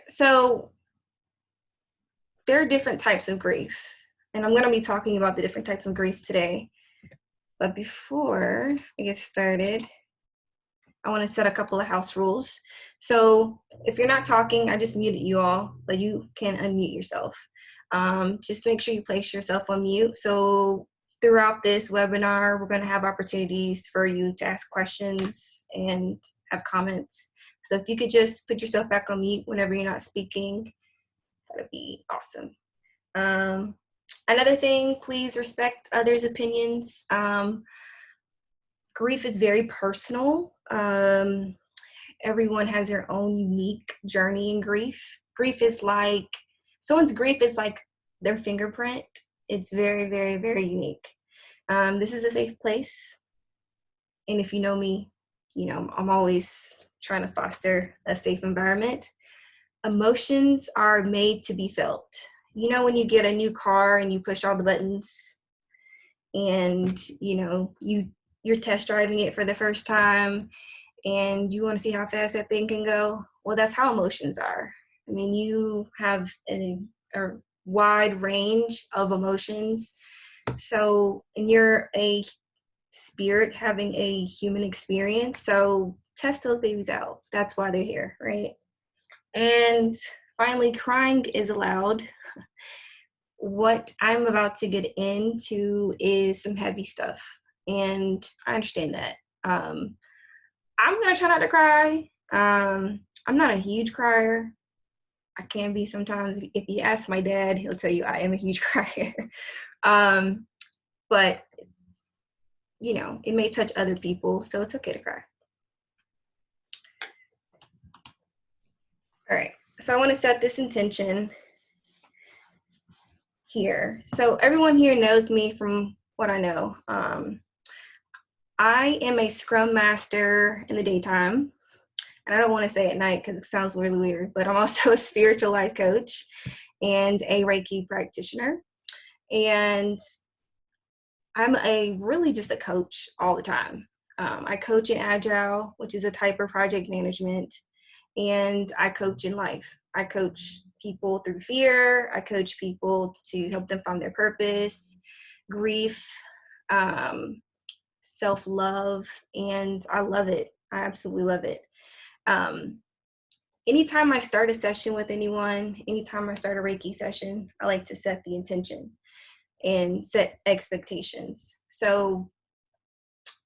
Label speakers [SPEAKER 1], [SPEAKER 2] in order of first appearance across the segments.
[SPEAKER 1] So there are different types of grief, and I'm going to be talking about the different types of grief today. But before I get started, I want to set a couple of house rules. So if you're not talking, I just muted you all, but you can unmute yourself. Just make sure you place yourself on mute. So throughout this webinar, we're going to have opportunities for you to ask questions and have comments. So if you could just put yourself back on mute whenever you're not speaking, that would be awesome. Another thing, please respect others' opinions. Grief is very personal. Everyone has their own unique journey in grief. Someone's grief is like their fingerprint. It's very, very, very unique. This is a safe place. And if you know me, you know, I'm always trying to foster a safe environment. Emotions are made to be felt. You know, when you get a new car and you push all the buttons and, you know, you're test driving it for the first time and you want to see how fast that thing can go. Well, that's how emotions are. I mean, you have a wide range of emotions. So, and you're a spirit having a human experience. So test those babies out. That's why they're here, right? And finally, crying is allowed. What I'm about to get into is some heavy stuff, and I understand that. I'm gonna try not to cry. I'm not a huge crier. I can be sometimes. If you ask my dad, he'll tell you I am a huge crier. But you know, it may touch other people, so it's okay to cry. All right, so I want to set this intention here. So everyone here knows me from what I know. I am a Scrum Master in the daytime, and I don't want to say at night because it sounds really weird, but I'm also a spiritual life coach and a Reiki practitioner. And I'm really just a coach all the time. I coach in Agile, which is a type of project management, and I coach in life. I coach people through fear. I coach people to help them find their purpose, grief, self-love, and I love it. I absolutely love it. Anytime I start a session with anyone, anytime I start a Reiki session, I like to set the intention and set expectations. So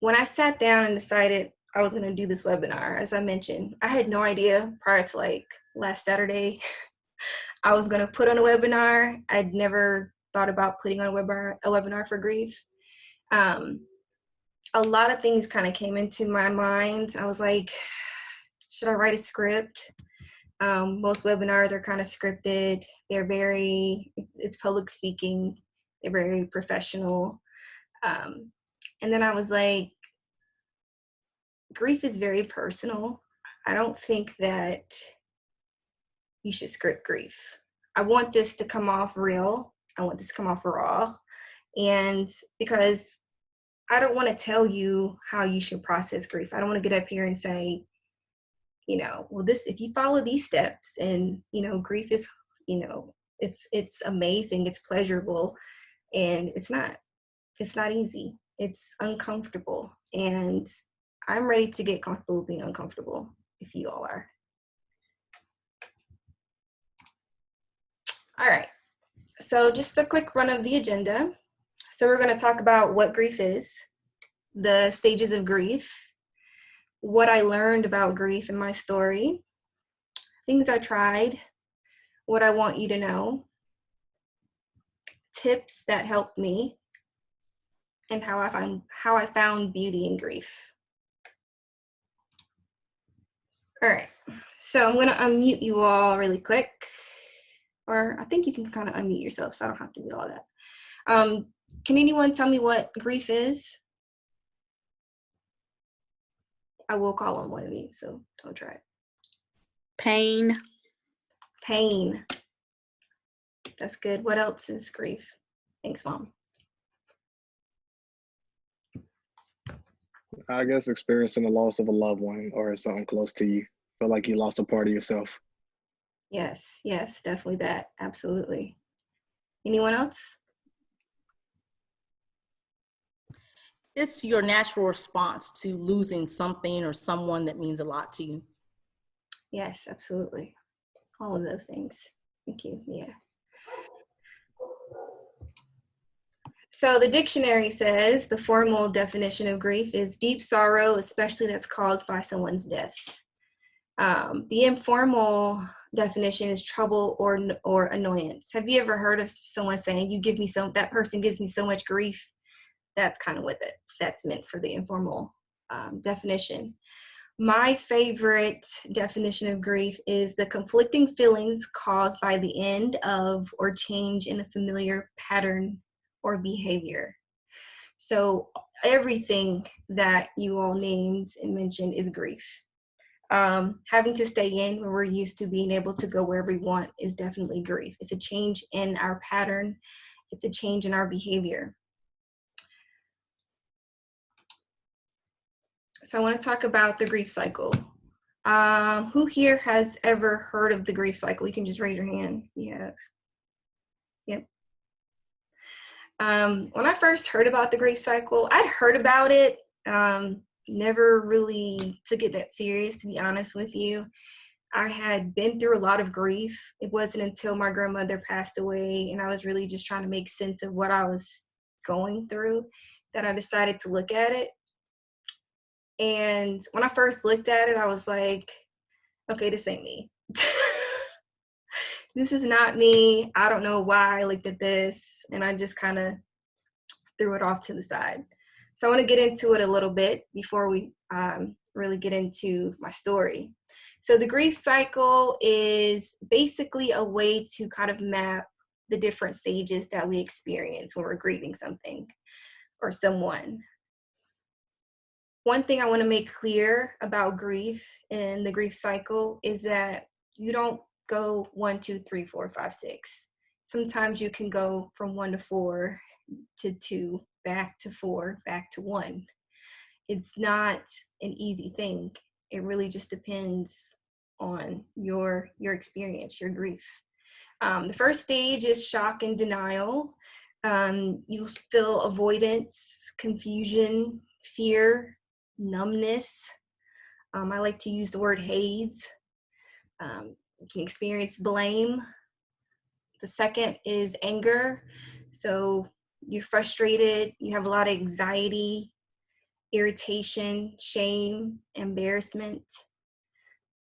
[SPEAKER 1] when I sat down and decided I was going to do this webinar, as I mentioned, I had no idea prior to like last Saturday I was going to put on a webinar. I'd never thought about putting on a webinar for grief. A lot of things kind of came into my mind. I was like, should I write a script? Most webinars are kind of scripted. It's public speaking. They're very professional. And then I was like, grief is very personal. I don't think that you should script grief. I want this to come off real. I want this to come off raw. And because I don't want to tell you how you should process grief. I don't want to get up here and say, you know, well, if you follow these steps and, you know, grief is, you know, it's amazing, it's pleasurable, and it's not easy. It's uncomfortable. And I'm ready to get comfortable being uncomfortable if you all are. All right. So just a quick run of the agenda. So we're going to talk about what grief is, the stages of grief, what I learned about grief in my story, things I tried, what I want you to know, tips that helped me, and how I found beauty in grief. All right, so I'm gonna unmute you all really quick, or I think you can kind of unmute yourself, so I don't have to do all that. Can anyone tell me what grief is? I will call on one of you, so don't try it.
[SPEAKER 2] Pain.
[SPEAKER 1] Pain. That's good. What else is grief? Thanks, Mom.
[SPEAKER 3] I guess experiencing the loss of a loved one or something close to you. Feel like you lost a part of yourself.
[SPEAKER 1] Yes, yes, definitely that. Absolutely. Anyone else?
[SPEAKER 2] It's your natural response to losing something or someone that means a lot to you.
[SPEAKER 1] Yes, absolutely. All of those things. Thank you. Yeah. So the dictionary says the formal definition of grief is deep sorrow, especially that's caused by someone's death. The informal definition is trouble or annoyance. Have you ever heard of someone saying, "You give me that person gives me so much grief"? That's kind of what that's meant for the informal definition. My favorite definition of grief is the conflicting feelings caused by the end of or change in a familiar pattern or behavior. So everything that you all named and mentioned is grief. Having to stay in where we're used to being able to go wherever we want is definitely grief. It's a change in our pattern. It's a change in our behavior. So I want to talk about the grief cycle. Who here has ever heard of the grief cycle? You can just raise your hand. You have. Yep. When I first heard about the grief cycle, I'd heard about it, never really took it that serious, to be honest with you. I had been through a lot of grief. It wasn't until my grandmother passed away and I was really just trying to make sense of what I was going through that I decided to look at it. And when I first looked at it, I was like, okay, this ain't me. This is not me. I don't know why I looked at this. And I just kind of threw it off to the side. So I want to get into it a little bit before we really get into my story. So the grief cycle is basically a way to kind of map the different stages that we experience when we're grieving something or someone. One thing I want to make clear about grief and the grief cycle is that you don't go 1, 2, 3, 4, 5, 6. Sometimes you can go from 1 to 4 to 2, back to 4, back to 1. It's not an easy thing. It really just depends on your experience, your grief. The first stage is shock and denial. You'll feel avoidance, confusion, fear, numbness. I like to use the word haze. You can experience blame. The second is anger. So you're frustrated, you have a lot of anxiety, irritation, shame, embarrassment.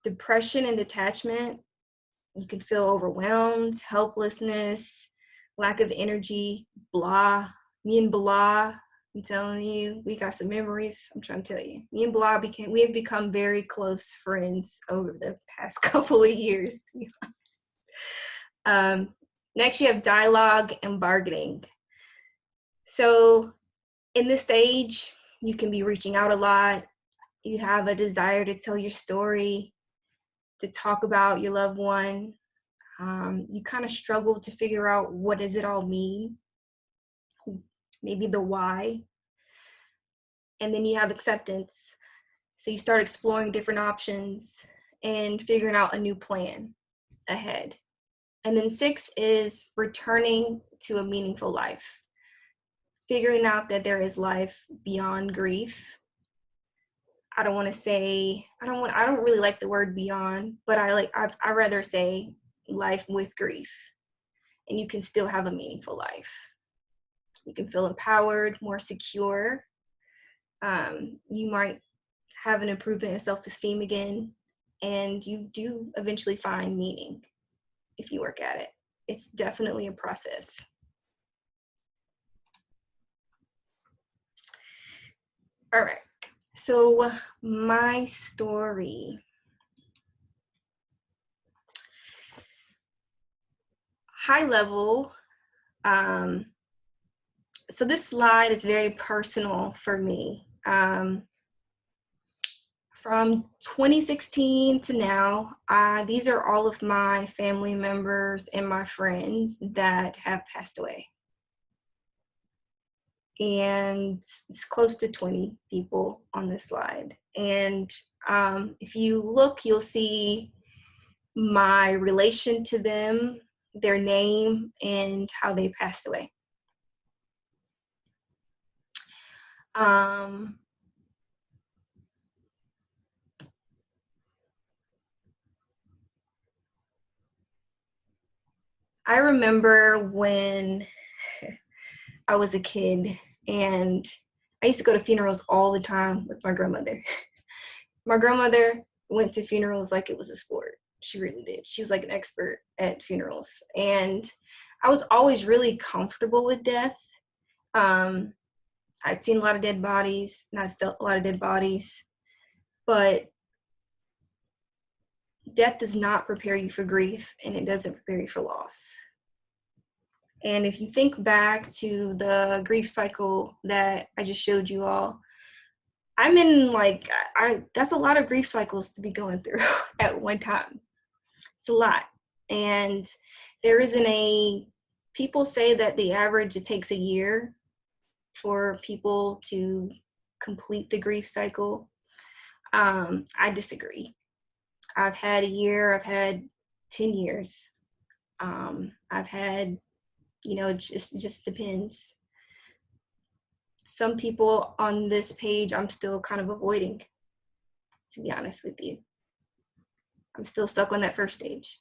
[SPEAKER 1] Depression and detachment. You can feel overwhelmed, helplessness, lack of energy, blah. Me and blah, I'm telling you, we got some memories. I'm trying to tell you. Me and blah we have become very close friends over the past couple of years, to be honest. Next, you have dialogue and bargaining. So in this stage, you can be reaching out a lot. You have a desire to tell your story, to talk about your loved one. You kind of struggle to figure out what does it all mean, maybe the why. And then you have acceptance. So you start exploring different options and figuring out a new plan ahead. And then 6 is returning to a meaningful life, figuring out that there is life beyond grief. I don't really like the word beyond, but I rather say life with grief. And you can still have a meaningful life. You can feel empowered, more secure. You might have an improvement in self-esteem again, and you do eventually find meaning if you work at it. It's definitely a process. All right, so my story. High level, so this slide is very personal for me. From 2016 to now, these are all of my family members and my friends that have passed away. And it's close to 20 people on this slide. And if you look, you'll see my relation to them, their name, and how they passed away. I remember when I was a kid and I used to go to funerals all the time with my grandmother. My grandmother went to funerals like it was a sport. She really did. She was like an expert at funerals. And I was always really comfortable with death. I'd seen a lot of dead bodies and I'd felt a lot of dead bodies. But death does not prepare you for grief, and it doesn't prepare you for loss. And if you think back to the grief cycle that I just showed you all, I'm in like, that's a lot of grief cycles to be going through at one time. It's a lot. And there isn't people say that the average, it takes a year for people to complete the grief cycle. I disagree. I've had a year, I've had 10 years. I've had, it just depends. Some people on this page, I'm still kind of avoiding, to be honest with you. I'm still stuck on that first stage.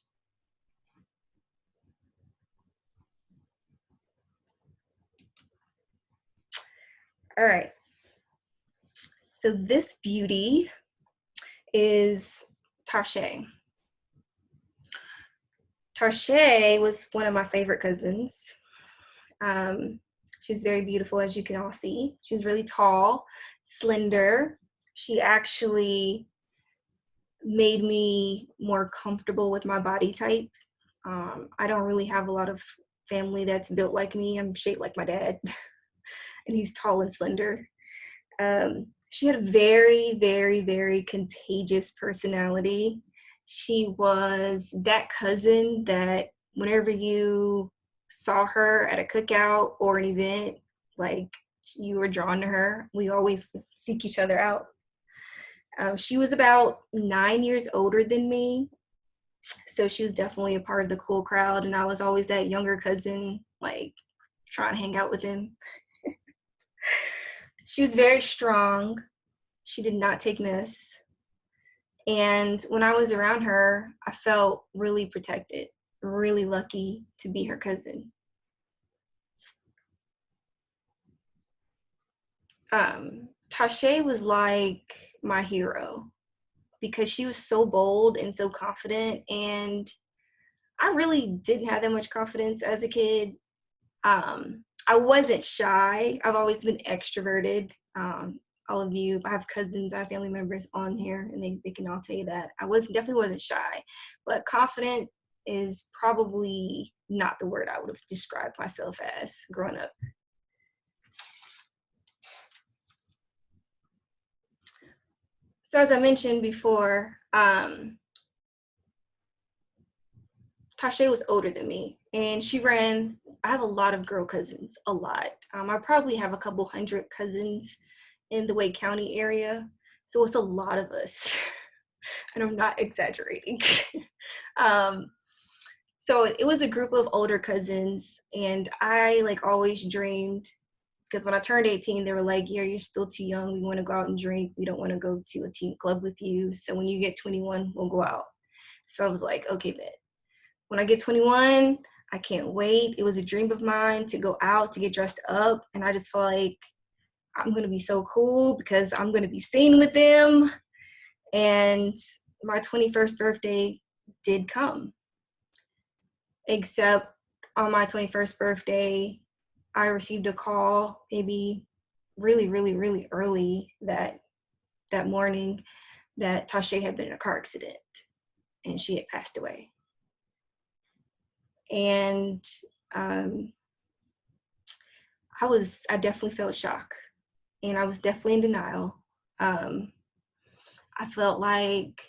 [SPEAKER 1] All right. So this beauty is Tarshay. Tarshay was one of my favorite cousins. She's very beautiful, as you can all see. She's really tall, slender. She actually made me more comfortable with my body type. I don't really have a lot of family that's built like me. I'm shaped like my dad, and he's tall and slender. She had a very, very, very contagious personality. She was that cousin that whenever you saw her at a cookout or an event, like you were drawn to her. We always seek each other out. She was about 9 years older than me, so she was definitely a part of the cool crowd, and I was always that younger cousin, like trying to hang out with him. She was very strong. She did not take mess. And when I was around her, I felt really protected, really lucky to be her cousin. Tarshay was like my hero because she was so bold and so confident, and I really didn't have that much confidence as a kid. I wasn't shy. I've always been extroverted. All of you, I have cousins, I have family members on here, and they can all tell you that. I definitely wasn't shy, but confident is probably not the word I would have described myself as growing up. So as I mentioned before, Tarshay was older than me, and I have a lot of girl cousins, a lot. I probably have a couple hundred cousins in the Wake County area, so it's a lot of us, and I'm not exaggerating. So it was a group of older cousins, and I always dreamed, because when I turned 18, they were like, yeah, you're still too young. We want to go out and drink. We don't want to go to a teen club with you. So when you get 21, we'll go out. So I was like, okay, bet. When I get 21, I can't wait. It was a dream of mine to go out, to get dressed up. And I just felt like I'm going to be so cool because I'm going to be seen with them. And my 21st birthday did come. Except on my 21st birthday, I received a call maybe really, really, really early that morning that Tarshay had been in a car accident and she had passed away. And I definitely felt shock, and I was definitely in denial. I felt like,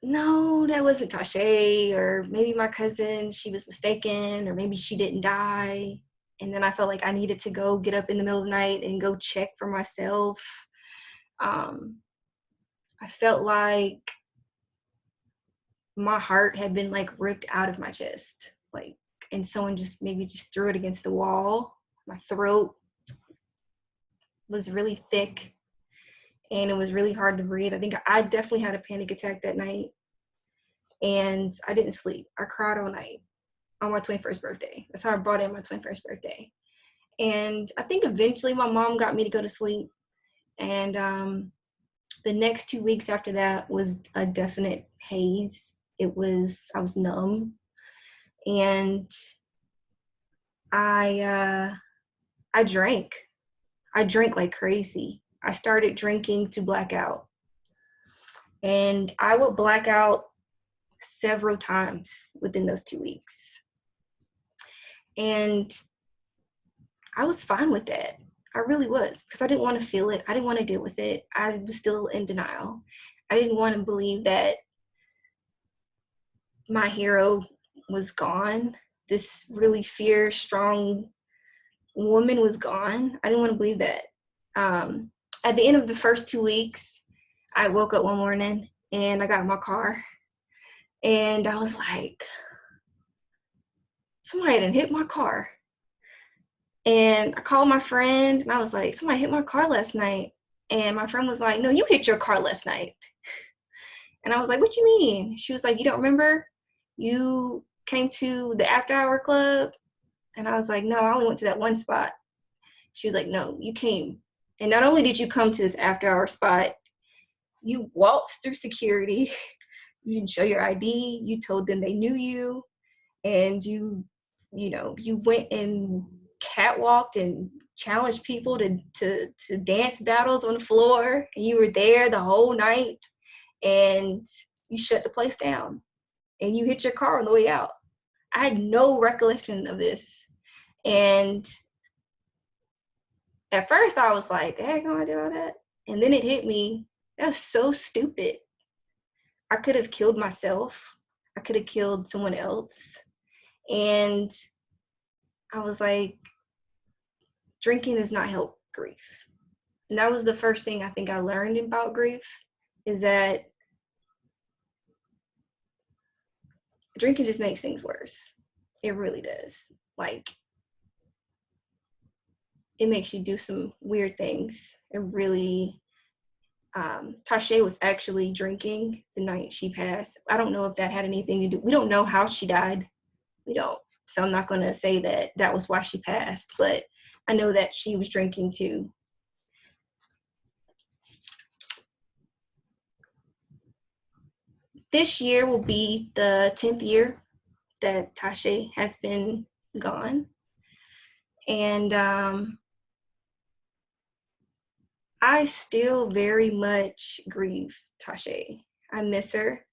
[SPEAKER 1] no, that wasn't Tarshay, or maybe my cousin, she was mistaken, or maybe she didn't die. And then I felt like I needed to go get up in the middle of the night and go check for myself. I felt like my heart had been like ripped out of my chest, like, and someone just maybe just threw it against the wall. My throat was really thick and it was really hard to breathe. I think I definitely had a panic attack that night, and I didn't sleep. I cried all night on my 21st birthday. That's how I brought in my 21st birthday. And I think eventually my mom got me to go to sleep. And the next 2 weeks after that was a definite haze. I was numb, and I I drank. I drank like crazy. I started drinking to black out. And I would black out several times within those 2 weeks. And I was fine with that. I really was, because I didn't want to feel it. I didn't want to deal with it. I was still in denial. I didn't want to believe that my hero was gone. This really fierce, strong woman was gone. I didn't want to believe that. At the end of the first 2 weeks, I woke up one morning and I got in my car and I was like, somebody done hit my car. And I called my friend and I was like, somebody hit my car last night. And my friend was like, no, you hit your car last night. And I was like, what you mean? She was like, you don't remember? You came to the after hour club? And I was like, no, I only went to that one spot. She was like, no, you came. And not only did you come to this after hour spot, you waltzed through security. You didn't show your ID. You told them they knew you. And you went and catwalked and challenged people to dance battles on the floor. And you were there the whole night. And you shut the place down. And you hit your car on the way out. I had no recollection of this. And at first I was like, hey, I did all that. And then it hit me. That was so stupid. I could have killed myself. I could have killed someone else. And I was like, drinking does not help grief. And that was the first thing I think I learned about grief, is that drinking just makes things worse. It really does. Like, it makes you do some weird things. It really, Tasha was actually drinking the night she passed. I don't know if that had anything to do. We don't know how she died. We don't. So I'm not going to say that that was why she passed, but I know that she was drinking too. This year will be the 10th year that Tasha has been gone. And I still very much grieve Tasha. I miss her.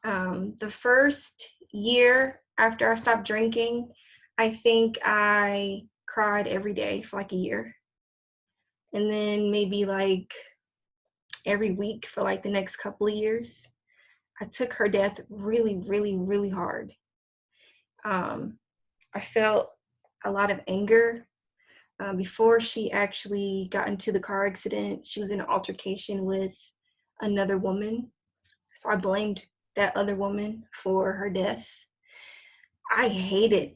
[SPEAKER 1] The first year after I stopped drinking, I think I cried every day for like a year. And then maybe like every week for like the next couple of years. I took her death really, really, really hard. I felt a lot of anger. Before she actually got into the car accident, she was in an altercation with another woman. So I blamed that other woman for her death. I hated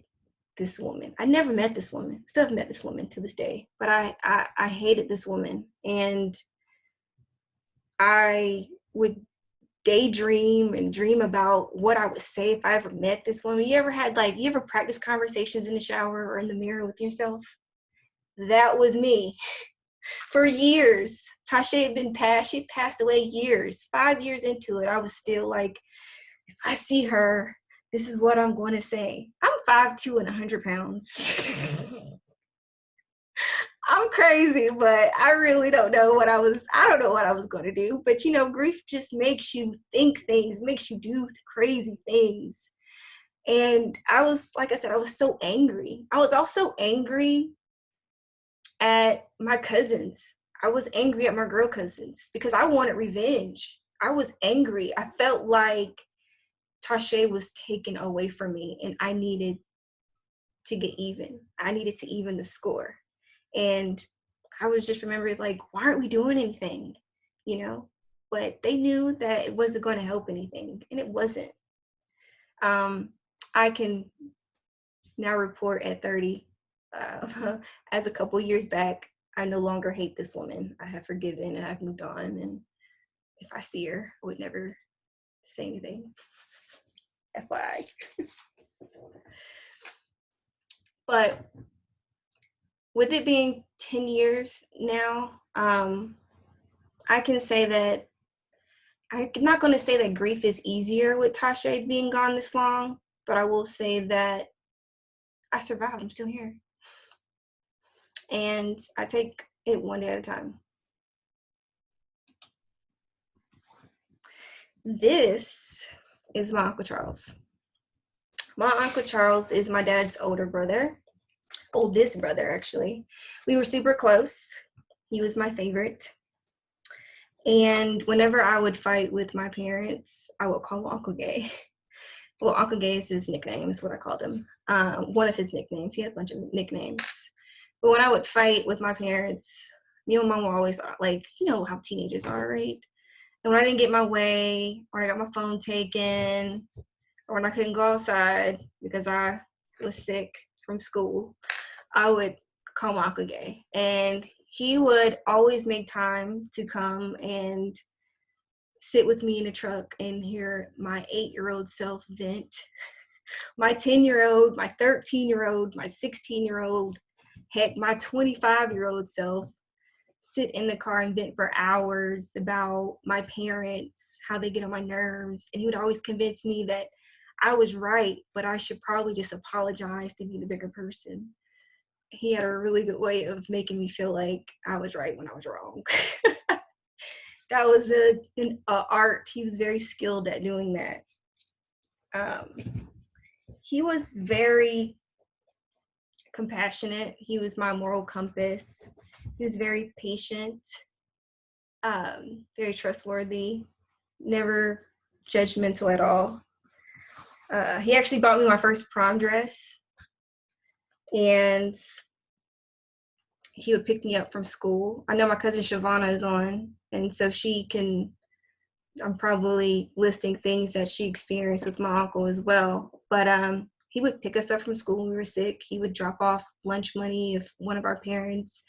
[SPEAKER 1] this woman. I never met this woman. Still haven't met this woman to this day. But I hated this woman. And I would daydream and dream about what I would say if I ever met this woman. You ever practice conversations in the shower or in the mirror with yourself? That was me for years. Tasha had been passed. She passed away years. 5 years into it, I was still like, if I see her, this is what I'm going to say. I'm 5'2" and 100 pounds. I'm crazy, but I really don't know what I don't know what I was going to do. But grief just makes you think things, makes you do crazy things. And like I said, I was so angry. I was also angry at my cousins. I was angry at my girl cousins because I wanted revenge. I was angry. I felt like Tasha was taken away from me and I needed to get even. I needed to even the score. And I was just remembering, like, why aren't we doing anything? But they knew that it wasn't going to help anything, and it wasn't. I can now report at 30, as a couple years back, I no longer hate this woman. I have forgiven and I've moved on. And if I see her, I would never say anything. FYI. But with it being 10 years now, I can say that I'm not going to say that grief is easier with Tasha being gone this long, but I will say that I survived. I'm still here. And I take it one day at a time. This is my Uncle Charles. My Uncle Charles is my dad's oldest brother, actually. We were super close. He was my favorite. And whenever I would fight with my parents, I would call him Uncle Gay. Well, Uncle Gay is his nickname, is what I called him. One of his nicknames. He had a bunch of nicknames. But when I would fight with my parents, me and my mom were always like, you know how teenagers are, right? And when I didn't get my way, or I got my phone taken, or when I couldn't go outside because I was sick from school, I would call my Uncle Gay. And he would always make time to come and sit with me in the truck and hear my 8-year-old self vent, my 10-year-old, my 13-year-old, my 16-year-old, heck, my 25-year-old self sit in the car and vent for hours about my parents, how they get on my nerves. And he would always convince me that I was right, but I should probably just apologize to be the bigger person. He had a really good way of making me feel like I was right when I was wrong. That was an art. He was very skilled at doing that. He was very compassionate. He was my moral compass. He was very patient, very trustworthy, never judgmental at all. He actually bought me my first prom dress, and he would pick me up from school. I know my cousin Shavana is on, and so I'm probably listing things that she experienced with my uncle as well. But he would pick us up from school when we were sick. He would drop off lunch money if one of our parents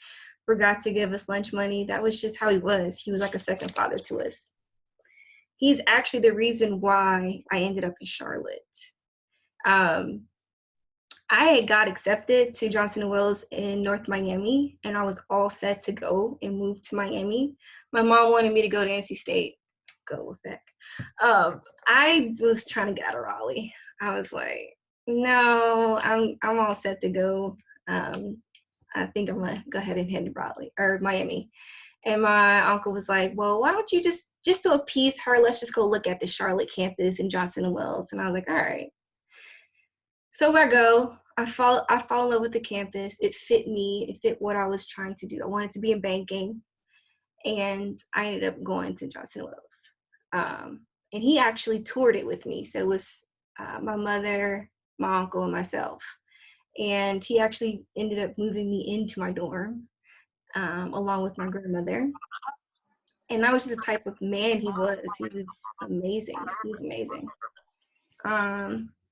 [SPEAKER 1] forgot to give us lunch money. That was just how he was. He was like a second father to us. He's actually the reason why I ended up in Charlotte. I got accepted to Johnson & Wales in North Miami, and I was all set to go and move to Miami. My mom wanted me to go to NC State. Go with that. I was trying to get out of Raleigh. I was like, no, I'm all set to go. I think I'm gonna go ahead and head to Raleigh or Miami. And my uncle was like, well, why don't you just to appease her, let's just go look at the Charlotte campus in Johnson & Wales. And I was like, all right. So I go, I fall in love with the campus. It fit me. It fit what I was trying to do. I wanted to be in banking, and I ended up going to Johnson & Wales. And he actually toured it with me. So it was my mother, my uncle, and myself. And he actually ended up moving me into my dorm along with my grandmother. And that was just the type of man he was. He was amazing. He was amazing.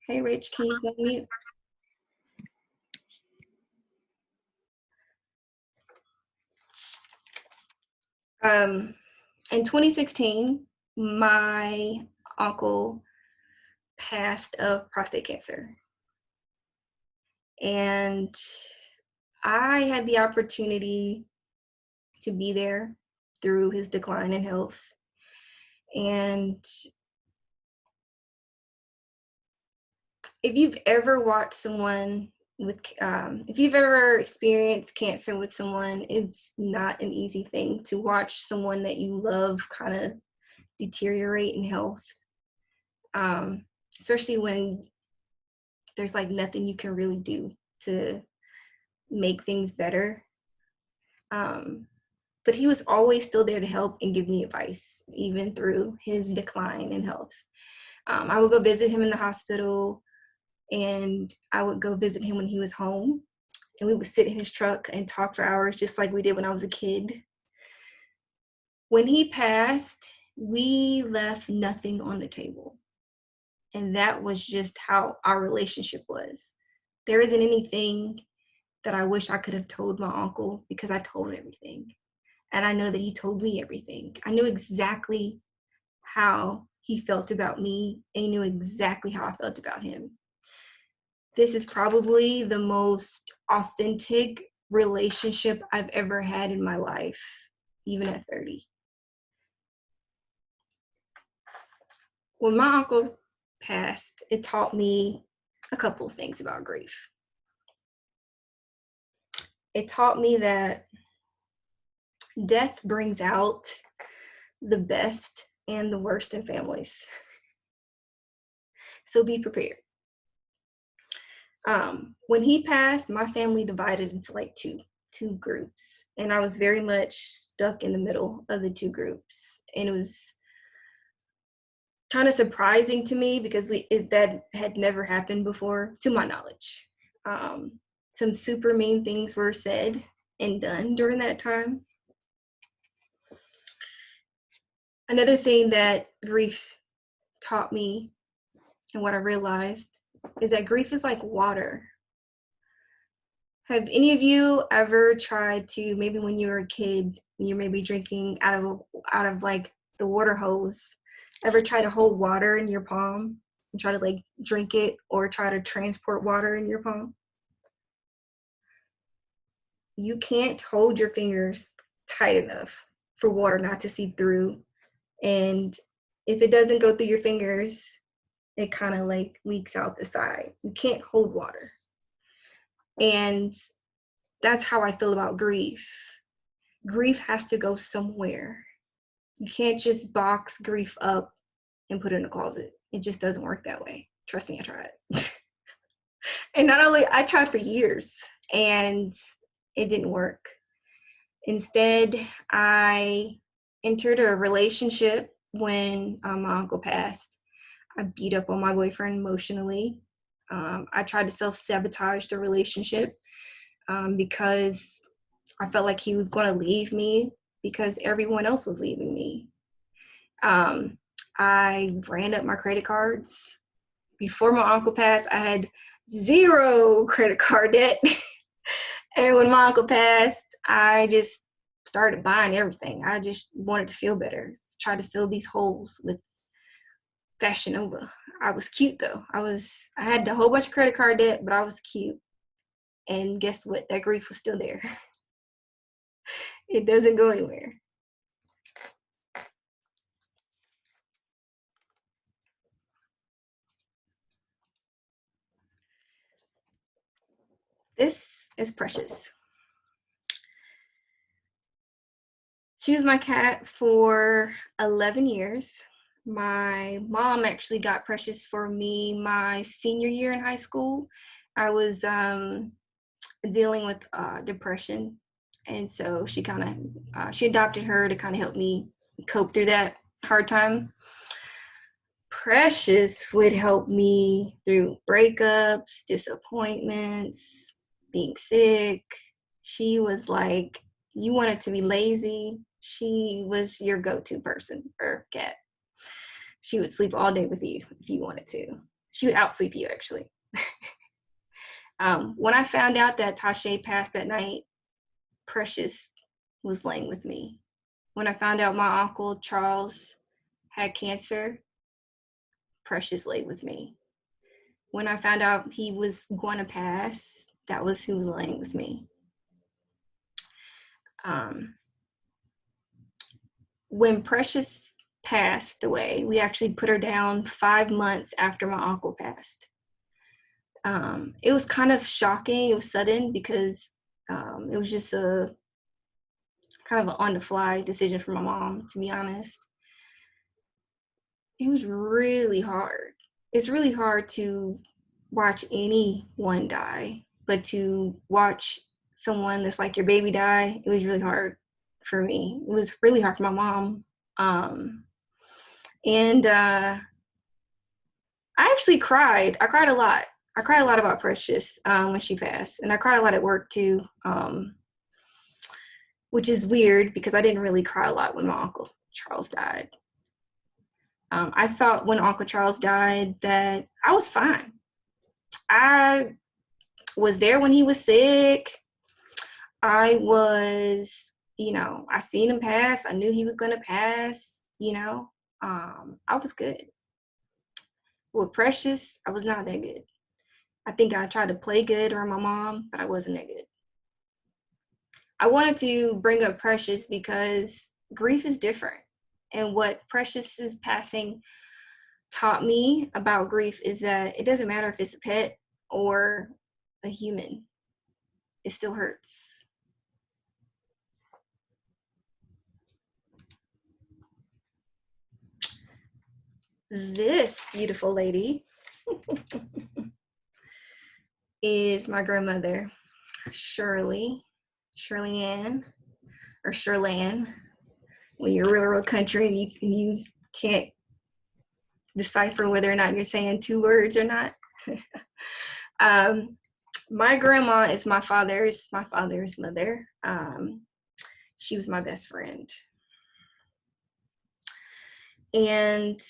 [SPEAKER 1] Hey, Rich, can you go mute? In 2016, my uncle passed of prostate cancer. And I had the opportunity to be there through his decline in health. And if you've ever watched someone if you've ever experienced cancer with someone, it's not an easy thing to watch someone that you love kind of deteriorate in health, especially when there's like nothing you can really do to make things better. But he was always still there to help and give me advice, even through his decline in health. I would go visit him in the hospital, and I would go visit him when he was home, and we would sit in his truck and talk for hours, just like we did when I was a kid. When he passed, we left nothing on the table. And that was just how our relationship was. There isn't anything that I wish I could have told my uncle, because I told everything. And I know that he told me everything. I knew exactly how he felt about me, and he knew exactly how I felt about him. This is probably the most authentic relationship I've ever had in my life, even at 30. When my uncle passed, it taught me a couple of things about grief. It taught me that death brings out the best and the worst in families. So be prepared. When he passed, my family divided into like two groups, and I was very much stuck in the middle of the two groups, and it was kind of surprising to me because that had never happened before, to my knowledge. Some super mean things were said and done during that time. Another thing that grief taught me, and what I realized, is that grief is like water. Have any of you ever tried to, maybe when you were a kid, you're maybe drinking out of like the water hose, ever try to hold water in your palm and try to like drink it, or try to transport water in your palm? You can't hold your fingers tight enough for water not to seep through. And if it doesn't go through your fingers, it kind of like leaks out the side. You can't hold water. And that's how I feel about grief. Grief has to go somewhere. You can't just box grief up and put it in a closet. It just doesn't work that way. Trust me, I tried. And not only, I tried for years and it didn't work. Instead, I entered a relationship when my uncle passed. I beat up on my boyfriend emotionally. I tried to self-sabotage the relationship because I felt like he was going to leave me because everyone else was leaving me. I ran up my credit cards. Before my uncle passed, I had 0 credit card debt. And when my uncle passed, I just started buying everything. I just wanted to feel better. Tried to fill these holes with Fashion Nova. I was cute though. I had a whole bunch of credit card debt, but I was cute. And guess what? That grief was still there. It doesn't go anywhere. This is Precious. She was my cat for 11 years. My mom actually got Precious for me my senior year in high school. I was dealing with depression, and so she adopted her to kind of help me cope through that hard time. Precious would help me through breakups, disappointments, being sick. She was like, you wanted to be lazy, she was your go-to person or cat. She would sleep all day with you if you wanted to. She would outsleep you, actually. When I found out that Tasha passed that night, Precious was laying with me. When I found out my uncle Charles had cancer, Precious laid with me. When I found out he was going to pass, that was who was laying with me. When Precious passed away, we actually put her down 5 months after my uncle passed. It was kind of shocking. It was sudden because it was just a kind of an on-the-fly decision for my mom, to be honest. It was really hard. It's really hard to watch anyone die, but to watch someone that's like your baby die, it was really hard for me. It was really hard for my mom. And I actually cried. I cried a lot. I cried a lot about Precious when she passed, and I cried a lot at work too, which is weird because I didn't really cry a lot when my uncle Charles died. I thought when Uncle Charles died that I was fine. I was there when he was sick. I was, I seen him pass. I knew he was going to pass, I was good. With Precious, I was not that good. I think I tried to play good around my mom, but I wasn't that good. I wanted to bring up Precious because grief is different. And what Precious's passing taught me about grief is that it doesn't matter if it's a pet or a human, it still hurts. This beautiful lady is my grandmother, Shirley Ann, or Shirlan. When you're real country, you can't decipher whether or not you're saying two words or not. My grandma is my father's mother. She was my best friend. And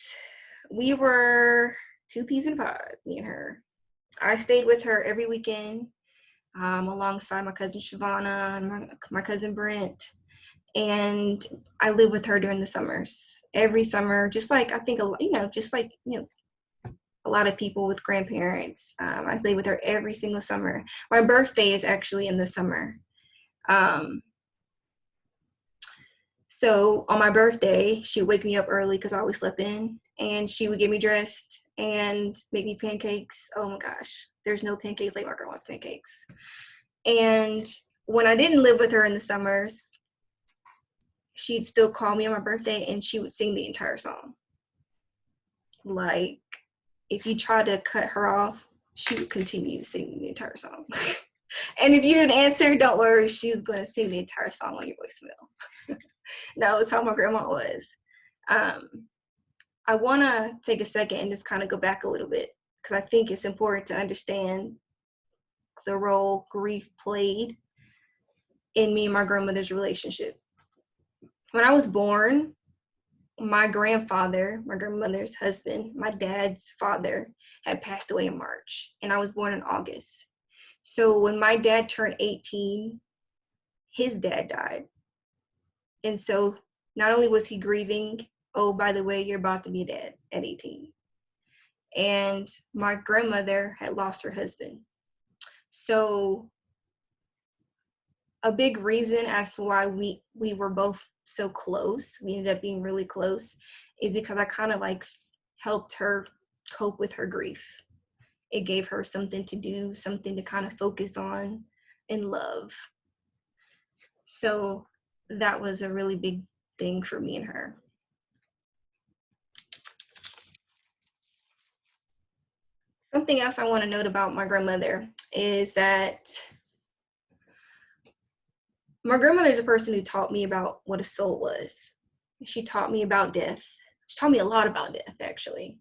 [SPEAKER 1] we were two peas in a pod, me and her. I stayed with her every weekend, alongside my cousin Shavana and my cousin Brent. And I lived with her during the summers. Every summer, just like I think, a lot of people with grandparents. I stayed with her every single summer. My birthday is actually in the summer. So on my birthday, she would wake me up early because I always slept in, and she would get me dressed and make me pancakes. Oh my gosh, there's no pancakes like my grandma's pancakes. And when I didn't live with her in the summers, she'd still call me on my birthday and she would sing the entire song. Like, if you try to cut her off, she would continue singing the entire song. And if you didn't answer, don't worry, she was going to sing the entire song on your voicemail. That was how my grandma was. I want to take a second and just kind of go back a little bit, because I think it's important to understand the role grief played in me and my grandmother's relationship. When I was born, my grandfather, my grandmother's husband, my dad's father, had passed away in March, and I was born in August. So when my dad turned 18, his dad died. And so not only was he grieving, oh, by the way, you're about to be dead at 18. And my grandmother had lost her husband. So a big reason as to why we were both so close, we ended up being really close, is because I kind of like helped her cope with her grief. It gave her something to do, something to kind of focus on and love. So that was a really big thing for me and her. Something else I want to note about my grandmother is that my grandmother is a person who taught me about what a soul was. She taught me about death. She taught me a lot about death, actually.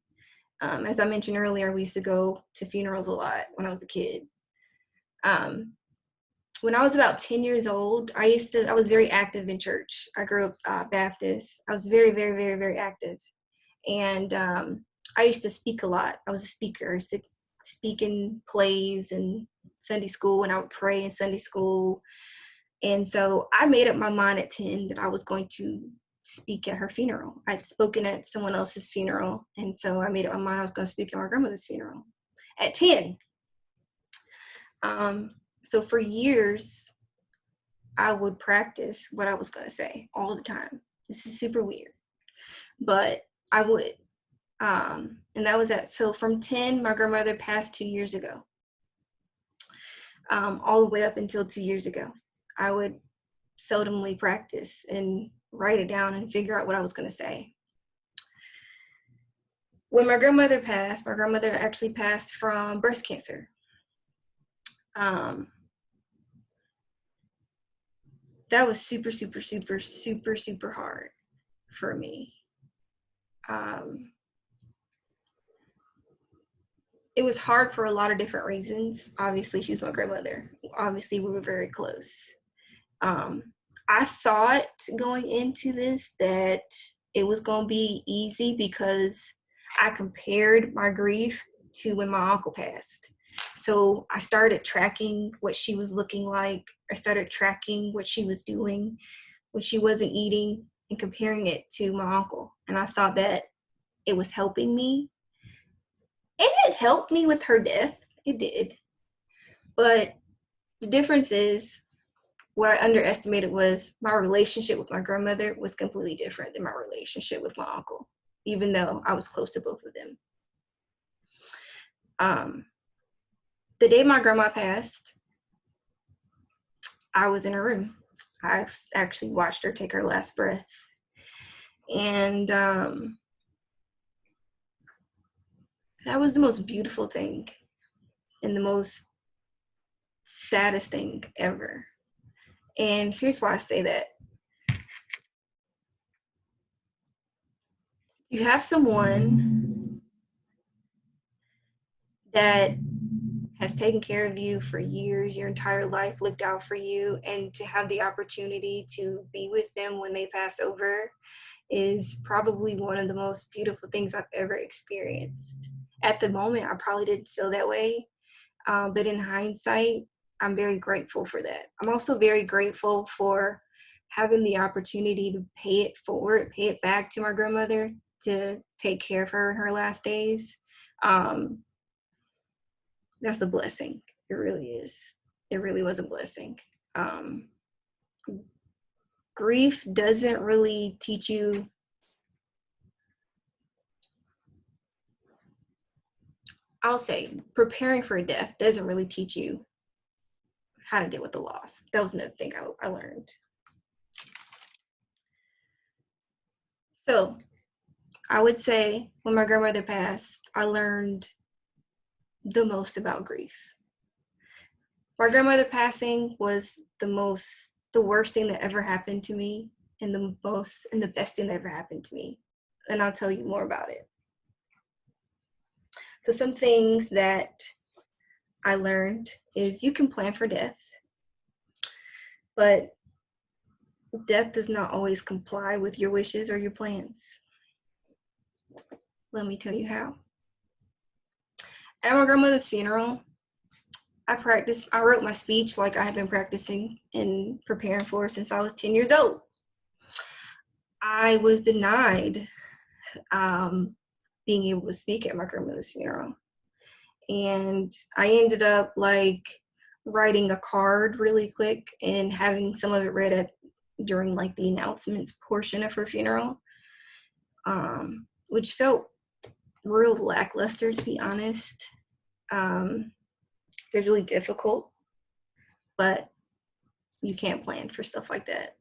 [SPEAKER 1] As I mentioned earlier, we used to go to funerals a lot when I was a kid. When I was about 10 years old, I was very active in church. I grew up Baptist. I was very, very, very, very active. And I used to speak a lot. I was a speaker. I used to speak in plays and Sunday school, and I would pray in Sunday school. And so I made up my mind at 10 that I was going to speak at her funeral. I'd spoken at someone else's funeral, and so I made up my mind I was going to speak at my grandmother's funeral at 10. So for years, I would practice what I was going to say all the time. This is super weird, but I would. And that was so from 10, my grandmother passed 2 years ago. All the way up until 2 years ago, I would seldomly practice and write it down and figure out what I was going to say. When my grandmother passed, my grandmother actually passed from breast cancer. That was super, super, super, super, super hard for me. It was hard for a lot of different reasons. Obviously, she's my grandmother. Obviously, we were very close. I thought going into this that it was going to be easy because I compared my grief to when my uncle passed. So I started tracking what she was looking like. I started tracking what she was doing when she wasn't eating and comparing it to my uncle. And I thought that it was helping me. And it helped me with her death. It did. But the difference is, what I underestimated was my relationship with my grandmother was completely different than my relationship with my uncle, even though I was close to both of them. The day my grandma passed, I was in her room. I actually watched her take her last breath. And that was the most beautiful thing and the most saddest thing ever. And here's why I say that. You have someone that has taken care of you for years, your entire life, looked out for you, and to have the opportunity to be with them when they pass over is probably one of the most beautiful things I've ever experienced. At the moment, I probably didn't feel that way, but in hindsight, I'm very grateful for that. I'm also very grateful for having the opportunity to pay it forward, pay it back to my grandmother to take care of her in her last days. That's a blessing. It really is. It really was a blessing. Grief doesn't really teach you, I'll say, preparing for death doesn't really teach you how to deal with the loss. That was another thing I learned. So I would say when my grandmother passed, I learned the most about grief. My grandmother passing was the worst thing that ever happened to me, and the best thing that ever happened to me. And I'll tell you more about it. So some things that I learned is you can plan for death, but death does not always comply with your wishes or your plans. Let me tell you how. At my grandmother's funeral, I wrote my speech like I had been practicing and preparing for since I was 10 years old. I was denied being able to speak at my grandmother's funeral. And I ended up writing a card really quick and having some of it read during the announcements portion of her funeral, which felt real lackluster, to be honest. It's really difficult, but you can't plan for stuff like that.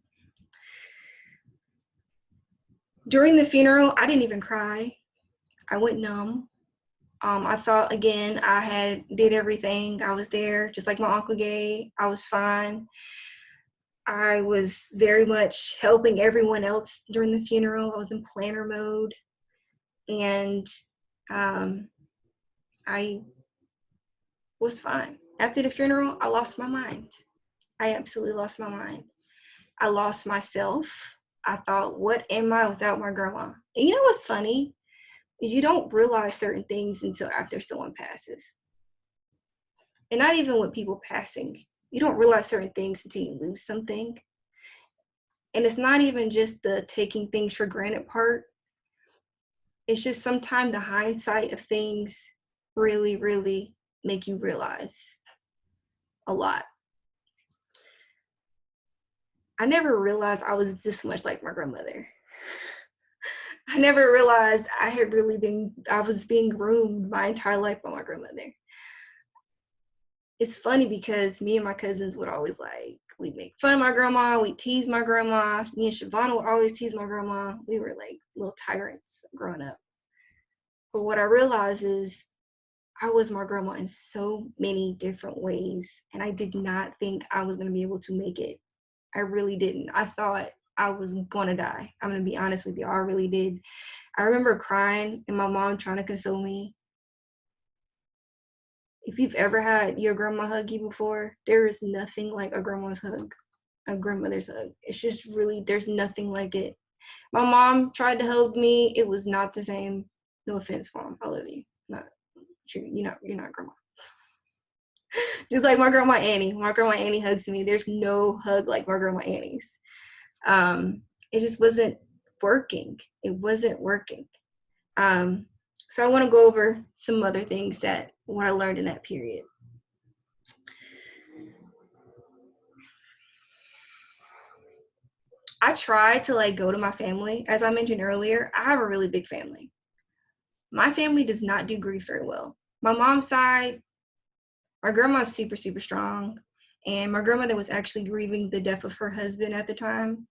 [SPEAKER 1] During the funeral, I didn't even cry. I went numb. I thought, again, I did everything. I was there, just like my Uncle Gay. I was fine. I was very much helping everyone else during the funeral. I was in planner mode. And I was fine. After the funeral, I lost my mind. I absolutely lost my mind. I lost myself. I thought, what am I without my grandma? And you know what's funny? You don't realize certain things until after someone passes. And not even with people passing. You don't realize certain things until you lose something. And it's not even just the taking things for granted part. It's just sometimes the hindsight of things really, really make you realize a lot. I never realized I was this much like my grandmother. I never realized I was being groomed my entire life by my grandmother. It's funny because me and my cousins would always we'd make fun of my grandma, we'd tease my grandma. Me and Shavana would always tease my grandma. We were like little tyrants growing up. But what I realized is I was my grandma in so many different ways, and I did not think I was going to be able to make it. I really didn't. I thought I was going to die. I'm going to be honest with you. I really did. I remember crying and my mom trying to console me. If you've ever had your grandma hug you before, there is nothing like a grandma's hug, a grandmother's hug. It's just really, there's nothing like it. My mom tried to hold me. It was not the same. No offense, Mom. I love you. Not you're not grandma. Just like my grandma Annie. My grandma Annie hugs me. There's no hug like my grandma Annie's. It just wasn't working. It wasn't working. So I want to go over some other things that what I learned in that period. I try to like go to my family. As I mentioned earlier, I have a really big family. My family does not do grief very well. My mom's side, my grandma's super, super strong. And my grandmother was actually grieving the death of her husband at the time.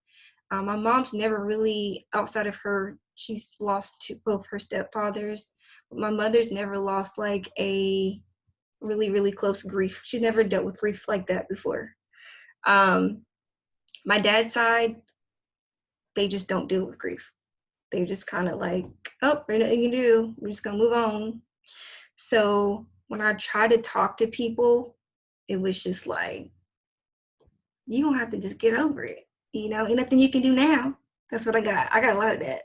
[SPEAKER 1] My mom's never really, outside of her, she's lost both her stepfathers. My mother's never lost like a really, really close grief. She's never dealt with grief like that before. My dad's side, they just don't deal with grief. They're just kind of like, oh, there's nothing you can do. We're just going to move on. So when I try to talk to people, it was just like, you don't have to just get over it. Ain't nothing you can do now. That's what I got. I got a lot of that.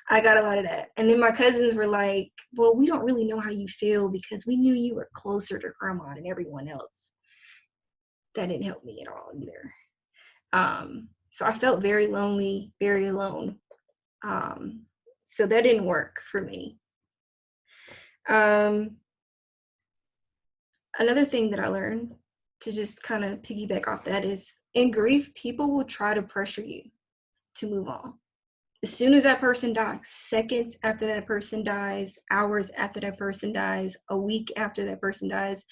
[SPEAKER 1] I got a lot of that. And then my cousins were like, well, we don't really know how you feel because we knew you were closer to grandma than everyone else. That didn't help me at all either. So I felt very lonely, very alone. So that didn't work for me. Another thing that I learned, to just kind of piggyback off that, is in grief, people will try to pressure you to move on. As soon as that person dies, seconds after that person dies, hours after that person dies, a week after that person dies.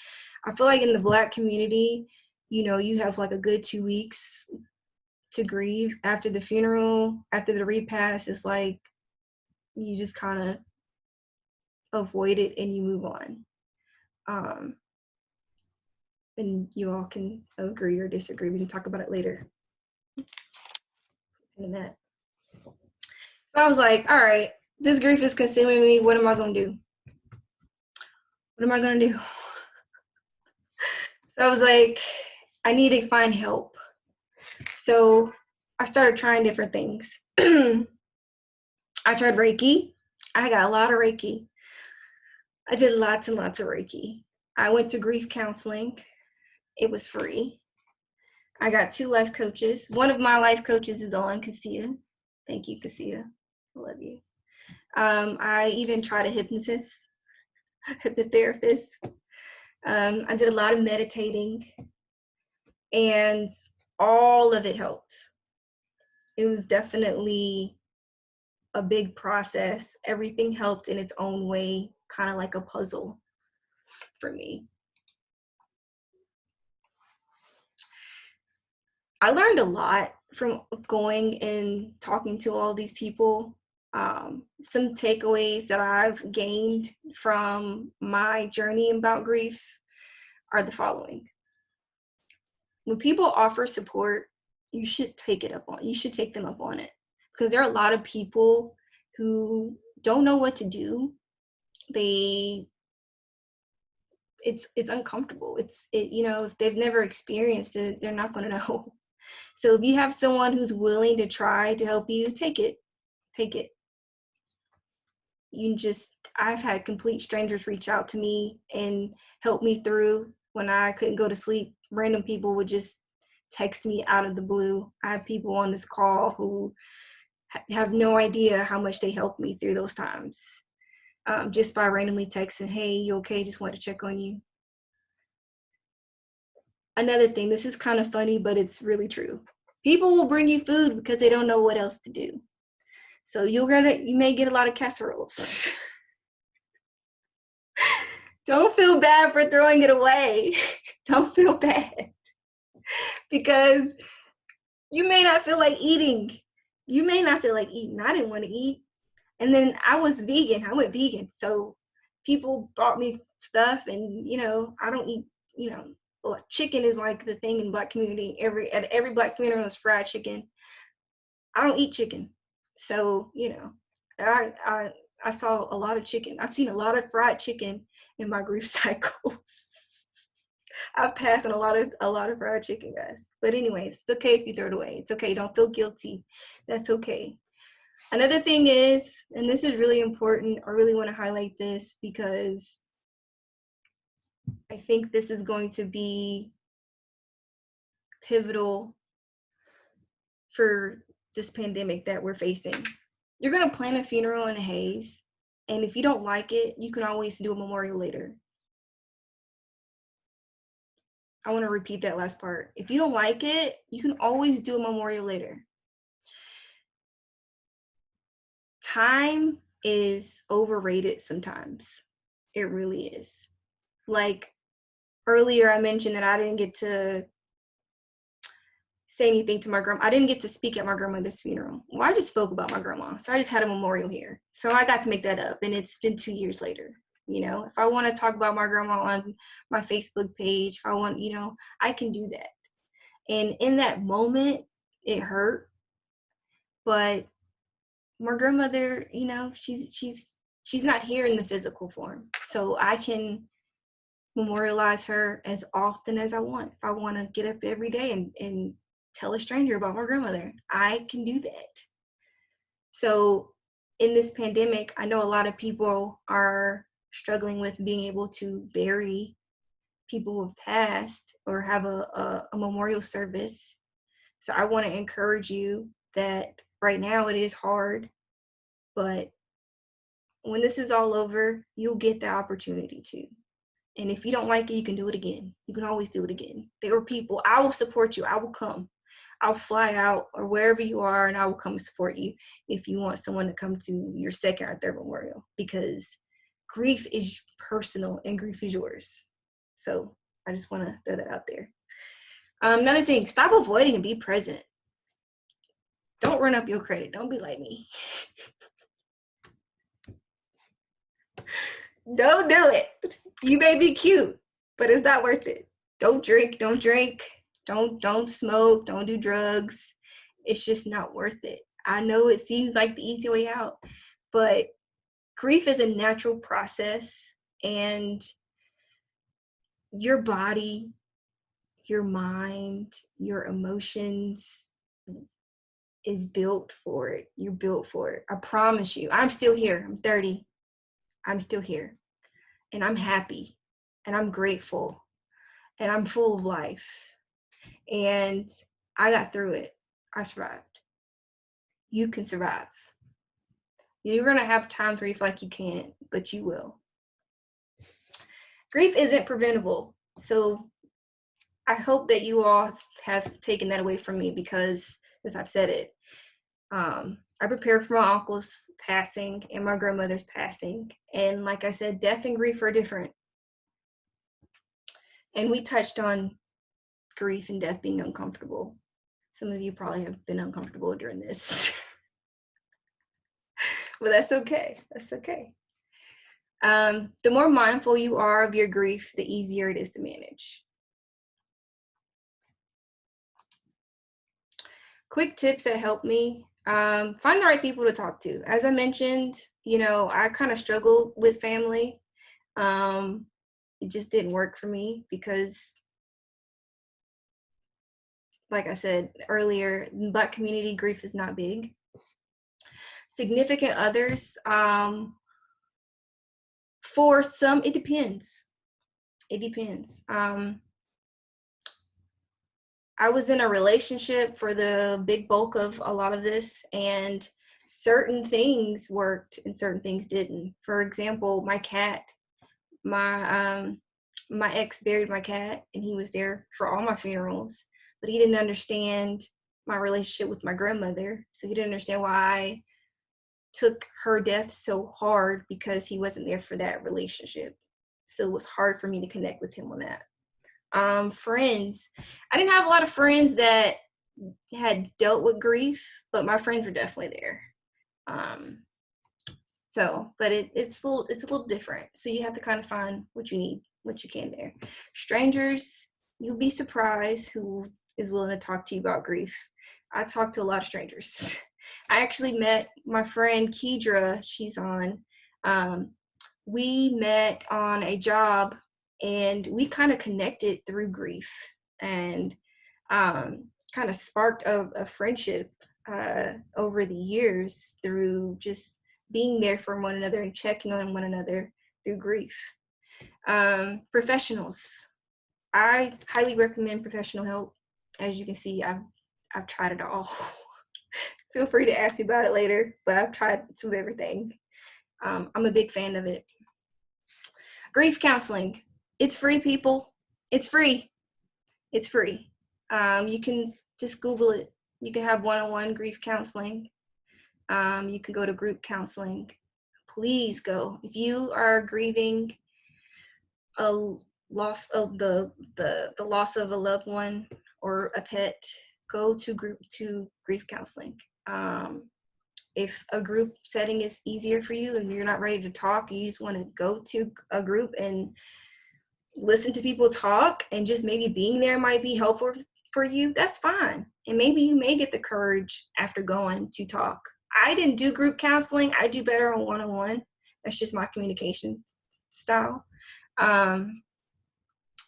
[SPEAKER 1] I feel like in the Black community, you have like a good 2 weeks to grieve after the funeral, after the repast. It's like you just kind of avoid it and you move on. And you all can agree or disagree. We can talk about it later. And that. So I was like, all right, this grief is consuming me. What am I going to do? What am I going to do? So I was like, I need to find help. So I started trying different things. I tried Reiki. I got a lot of Reiki. I did lots and lots of Reiki. I went to grief counseling. It was free. I got 2 life coaches. One of my life coaches is on, Cassia. Thank you, Cassia. I love you. I even tried a hypnotherapist. I did a lot of meditating, and all of it helped. It was definitely a big process. Everything helped in its own way, kind of like a puzzle for me. I learned a lot from going and talking to all these people. Some takeaways that I've gained from my journey about grief are the following. When people offer support, you should take them up on it, because there are a lot of people who don't know what to do. It's uncomfortable. If they've never experienced it, they're not going to know. So if you have someone who's willing to try to help you, take it. I've had complete strangers reach out to me and help me through when I couldn't go to sleep. Random people would just text me out of the blue. I have people on this call who have no idea how much they helped me through those times. Just by randomly texting, hey, you okay? Just want to check on you. Another thing, this is kind of funny, but it's really true. People will bring you food because they don't know what else to do. So you may get a lot of casseroles. Don't feel bad for throwing it away. Don't feel bad. Because you may not feel like eating. I didn't want to eat. And then I was vegan. I went vegan. So people brought me stuff, and I don't eat, chicken is like the thing in Black community. At every Black funeral is fried chicken. I don't eat chicken. So, I saw a lot of chicken. I've seen a lot of fried chicken in my grief cycles. I've passed on a lot of fried chicken, guys. But anyways, it's okay if you throw it away. It's okay. Don't feel guilty. That's okay. Another thing is, and this is really important, I really want to highlight this because I think this is going to be pivotal for this pandemic that we're facing. You're going to plan a funeral in a haze, and if you don't like it, you can always do a memorial later. I want to repeat that last part. If you don't like it, you can always do a memorial later. Time is overrated sometimes. It really is. Like earlier, I mentioned that I didn't get to say anything to my grandma. I didn't get to speak at my grandmother's funeral. Well, I just spoke about my grandma. So I just had a memorial here. So I got to make that up. And it's been 2 years later. You know, if I want to talk about my grandma on my Facebook page, if I want, you know, I can do that. And in that moment, it hurt. But my grandmother, you know, she's not here in the physical form. So I can memorialize her as often as I want. If I want to get up every day and tell a stranger about my grandmother, I can do that. So in this pandemic, I know a lot of people are struggling with being able to bury people who have passed or have a memorial service. So I want to encourage you that right now it is hard, but when this is all over, you'll get the opportunity to. And if you don't like it, you can do it again. You can always do it again. There are people, I will support you. I will come. I'll fly out or wherever you are and I will come support you if you want someone to come to your second or third memorial, because grief is personal and grief is yours. So I just want to throw that out there. Another thing, stop avoiding and be present. Don't run up your credit. Don't be like me. Don't do it. You may be cute, but it's not worth it. Don't drink. Don't smoke. Don't do drugs. It's just not worth it. I know it seems like the easy way out, but grief is a natural process, and your body, your mind, your emotions is built for it. You're built for it. I promise you. I'm still here. I'm 30. I'm still here. And I'm happy. And I'm grateful. And I'm full of life. And I got through it. I survived. You can survive. You're going to have times where you feel like you can't, but you will. Grief isn't preventable. So I hope that you all have taken that away from me, because, as I've said it, I prepared for my uncle's passing and my grandmother's passing. And like I said, death and grief are different. And we touched on grief and death being uncomfortable. Some of you probably have been uncomfortable during this. But that's okay. That's okay. The more mindful you are of your grief, the easier it is to manage. Quick tips that help me. Find the right people to talk to. As I mentioned, you know, I kind of struggled with family. It just didn't work for me because, like I said earlier, Black community grief is not big. Significant others, for some, it depends. It depends. I was in a relationship for the big bulk of a lot of this, and certain things worked and certain things didn't. For example, my cat, my ex buried my cat, and he was there for all my funerals, but he didn't understand my relationship with my grandmother. So he didn't understand why I took her death so hard, because he wasn't there for that relationship. So it was hard for me to connect with him on that. Friends, I didn't have a lot of friends that had dealt with grief, but my friends were definitely there. But it's a little different. So you have to kind of find what you need, what you can there. Strangers, you'll be surprised who is willing to talk to you about grief. I talk to a lot of strangers. I actually met my friend Kedra. She's on. We met on a job and we kind of connected through grief, and kind of sparked a friendship over the years through just being there for one another and checking on one another through grief. Professionals, I highly recommend professional help. As you can see, I've tried it all. Feel free to ask me about it later, but I've tried some of everything. I'm a big fan of it. Grief counseling, it's free, people. It's free. It's free. You can just Google it. You can have one-on-one grief counseling. You can go to group counseling. Please go. If you are grieving a loss of the loss of a loved one or a pet, go to grief counseling. If a group setting is easier for you and you're not ready to talk, you just want to go to a group and listen to people talk, and just maybe being there might be helpful for you, that's fine. And maybe you may get the courage after going to talk. I didn't do group counseling. I do better on one-on-one. That's just my communication style. But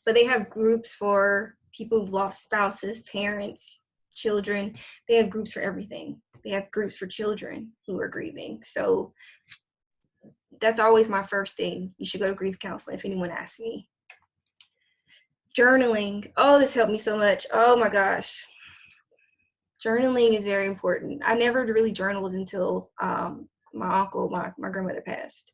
[SPEAKER 1] they have groups for people who've lost spouses, parents, children. They have groups for everything. They have groups for children who are grieving. So that's always my first thing. You should go to grief counseling if anyone asks me. Journaling. Oh, this helped me so much. Oh my gosh. Journaling is very important. I never really journaled until my uncle, my grandmother passed.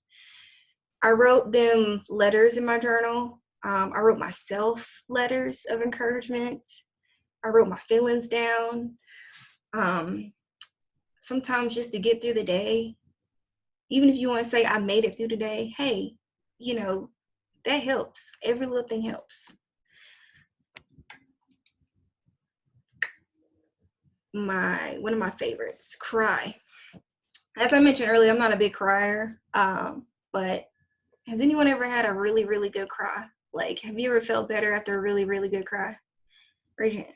[SPEAKER 1] I wrote them letters in my journal. I wrote myself letters of encouragement. I wrote my feelings down. Sometimes just to get through the day, even if you want to say I made it through the day, hey, you know, that helps. Every little thing helps. One of my favorites, cry. As I mentioned earlier, I'm not a big crier, but has anyone ever had a really, really good cry? Like, have you ever felt better after a really, really good cry? Raise your hand.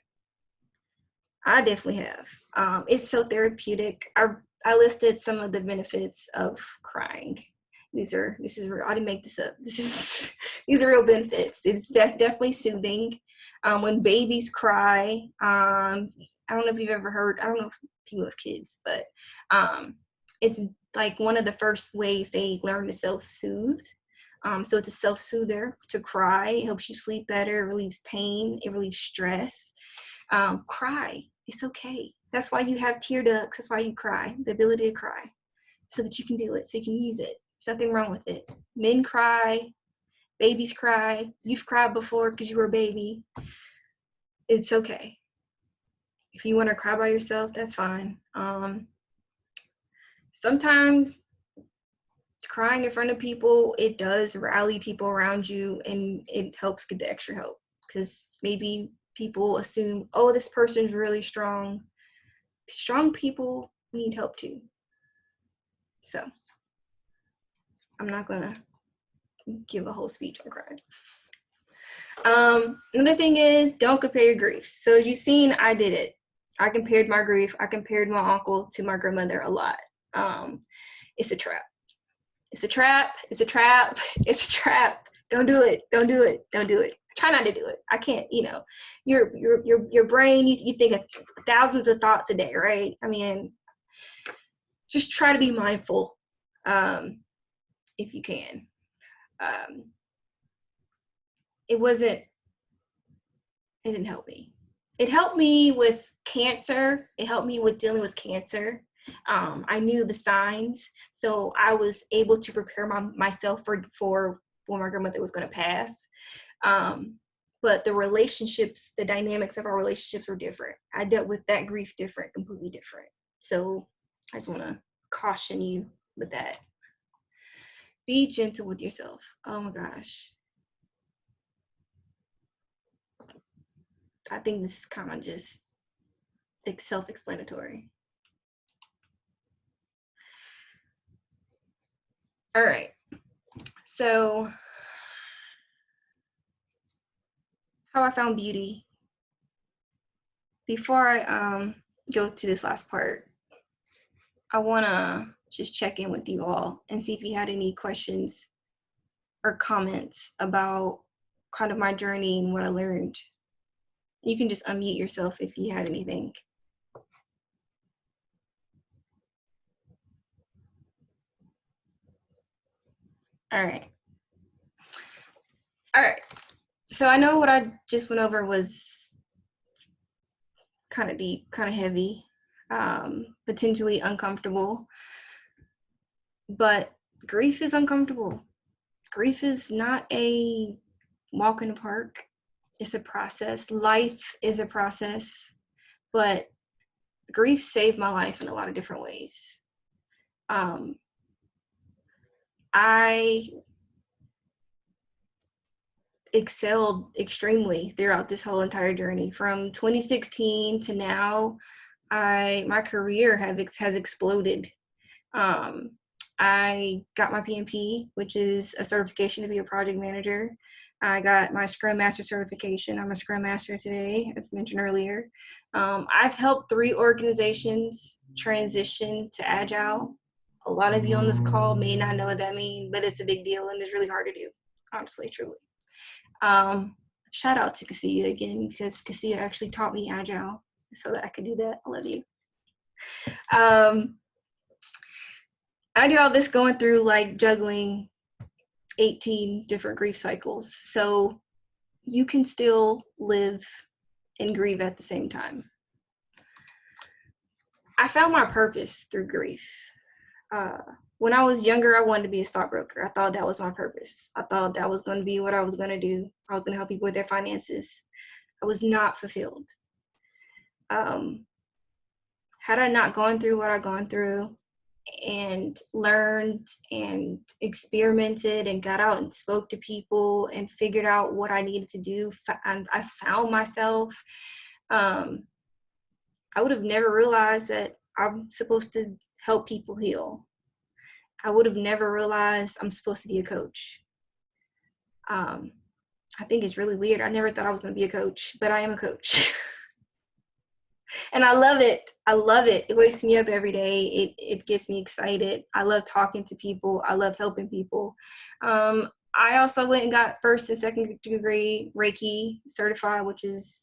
[SPEAKER 1] I definitely have. It's so therapeutic. I listed some of the benefits of crying. This is real. I didn't make this up. These are real benefits. It's definitely soothing. When babies cry, I don't know if you've ever heard. I don't know if people have kids, but it's like one of the first ways they learn to self-soothe. So it's a self-soother to cry. It helps you sleep better. It relieves pain. It relieves stress. Cry. It's okay. That's why you have tear ducts. That's why you cry. The ability to cry, so that you can do it, so you can use it. There's nothing wrong with it. Men cry. Babies cry. You've cried before because you were a baby. It's okay. If you want to cry by yourself, that's fine. Sometimes crying in front of people, it does rally people around you, and it helps get the extra help, because maybe people assume, oh, this person's really strong. Strong people need help too. So I'm not gonna give a whole speech on crying. Another thing is, don't compare your grief. So as you've seen, I did it. I compared my grief. I compared my uncle to my grandmother a lot. It's a trap. It's a trap. It's a trap. It's a trap. Don't do it. Don't do it. Don't do it. Try not to do it. I can't, your brain, you think of thousands of thoughts a day, right? I mean, just try to be mindful if you can. It didn't help me. It helped me with cancer. It helped me with dealing with cancer. I knew the signs, so I was able to prepare myself for when my grandmother was going to pass. But the relationships, the dynamics of our relationships were different. I dealt with that grief different, completely different. So I just want to caution you with that. Be gentle with yourself. Oh my gosh. I think this is kind of just self-explanatory. All right. So how I found beauty. Before I go to this last part, I want to just check in with you all and see if you had any questions or comments about kind of my journey and what I learned. You can just unmute yourself if you had anything. All right. All right. So I know what I just went over was kind of deep, kind of heavy, potentially uncomfortable. But grief is uncomfortable. Grief is not a walk in the park. It's a process. Life is a process. But grief saved my life in a lot of different ways. I excelled extremely throughout this whole entire journey. From 2016 to now, my career has exploded. I got my PMP, which is a certification to be a project manager. I got my Scrum Master certification. I'm a Scrum Master today, as mentioned earlier. I've helped 3 organizations transition to Agile. A lot of you on this call may not know what that means, but it's a big deal and it's really hard to do, honestly, truly. Shout out to Cassia again, because Cassia actually taught me Agile so that I could do that. I love you. I did all this going through like juggling 18 different grief cycles. So you can still live and grieve at the same time. I found my purpose through grief. When I was younger, I wanted to be a stockbroker. I thought that was my purpose. I thought that was going to be what I was going to do. I was going to help people with their finances. I was not fulfilled. Had I not gone through what I've gone through and learned and experimented and got out and spoke to people and figured out what I needed to do, and I found myself, I would have never realized that I'm supposed to help people heal. I would have never realized I'm supposed to be a coach. I think it's really weird. I never thought I was going to be a coach, but I am a coach. And I love it. I love it. It wakes me up every day. It gets me excited. I love talking to people. I love helping people. I also went and got 1st and 2nd degree Reiki certified, which is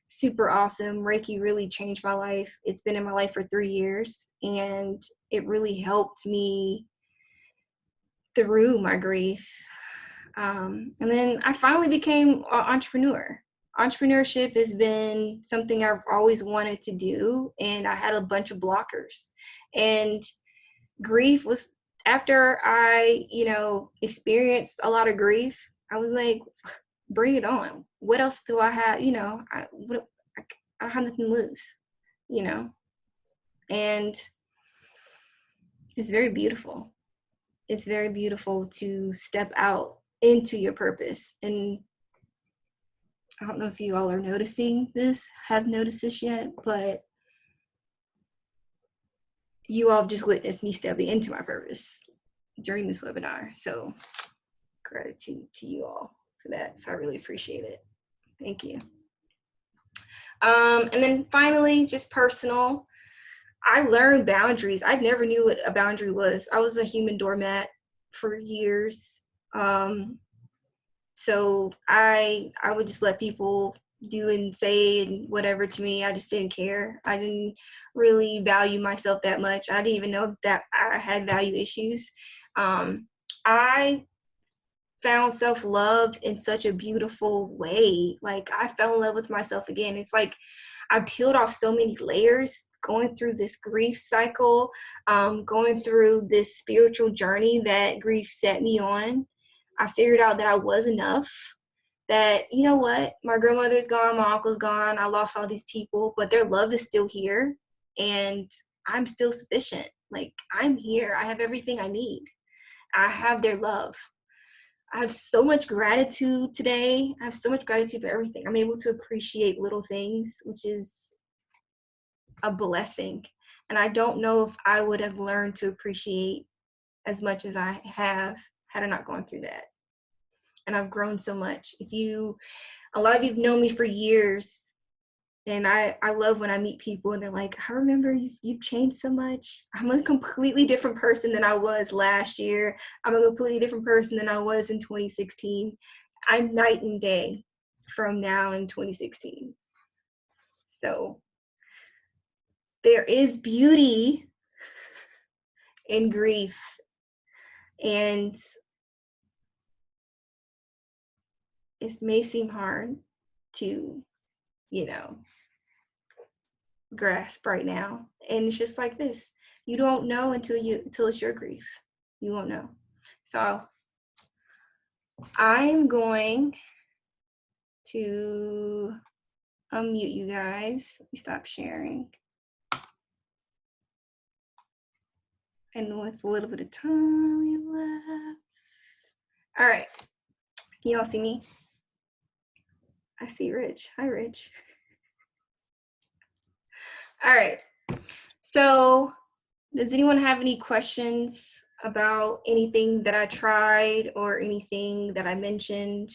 [SPEAKER 1] super awesome. Reiki really changed my life. It's been in my life for 3 years, and it really helped me through my grief. And then I finally became an entrepreneur. Entrepreneurship has been something I've always wanted to do, and I had a bunch of blockers. And grief was, after I, experienced a lot of grief, I was like, bring it on. What else do I have? I have nothing to lose, and it's very beautiful. It's very beautiful to step out into your purpose. And I don't know if you all are noticing this, have noticed this yet, but you all just witnessed me stepping into my purpose during this webinar. So gratitude to you all for that. So I really appreciate it. Thank you. And then finally, just personal. I learned boundaries. I never knew what a boundary was. I was a human doormat for years. So I would just let people do and say and whatever to me. I just didn't care. I didn't really value myself that much. I didn't even know that I had value issues. I found self-love in such a beautiful way. Like, I fell in love with myself again. It's like I peeled off so many layers going through this grief cycle, going through this spiritual journey that grief set me on. I figured out that I was enough, that, you know what, my grandmother's gone, my uncle's gone, I lost all these people, but their love is still here, and I'm still sufficient. Like, I'm here. I have everything I need. I have their love. I have so much gratitude today. I have so much gratitude for everything. I'm able to appreciate little things, which is a blessing. And I don't know if I would have learned to appreciate as much as I have had I not gone through that. And I've grown so much. A lot of you have known me for years, and I love when I meet people and they're like, I remember you've changed so much. I'm a completely different person than I was last year. I'm a completely different person than I was in 2016. I'm night and day from now in 2016. So there is beauty in grief, and it may seem hard to, you know, grasp right now. And it's just like this. You don't know until it's your grief. You won't know. So I'm going to unmute you guys. Let me stop sharing. And with a little bit of time we have left. All right. Can you all see me? I see Rich. Hi, Rich. All right. So does anyone have any questions about anything that I tried or anything that I mentioned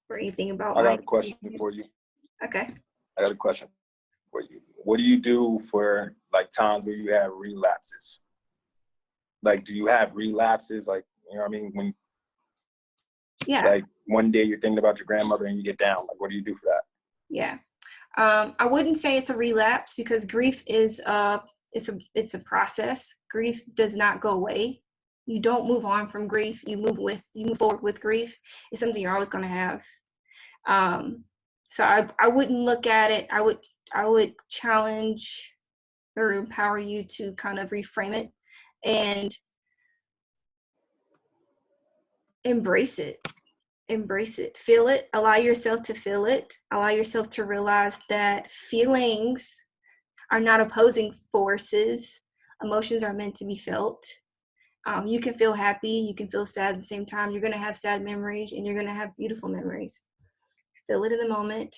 [SPEAKER 1] or anything about
[SPEAKER 3] I got a question for you.
[SPEAKER 1] Okay.
[SPEAKER 3] I got a question for you. What do you do for like times where you have relapses? Like, do you have relapses? Like, you know what I mean? When,
[SPEAKER 1] yeah,
[SPEAKER 3] like one day you're thinking about your grandmother and you get down, like, what do you do for that?
[SPEAKER 1] Yeah. I wouldn't say it's a relapse because grief is it's a process. Grief does not go away. You don't move on from grief. You move forward with grief. It's something you're always going to have. So I wouldn't look at it. I would challenge or empower you to kind of reframe it and embrace it. Embrace it, feel it, allow yourself to feel it, allow yourself to realize that feelings are not opposing forces. Emotions are meant to be felt. You can feel happy, you can feel sad at the same time. You're going to have sad memories and you're going to have beautiful memories. Feel it in the moment.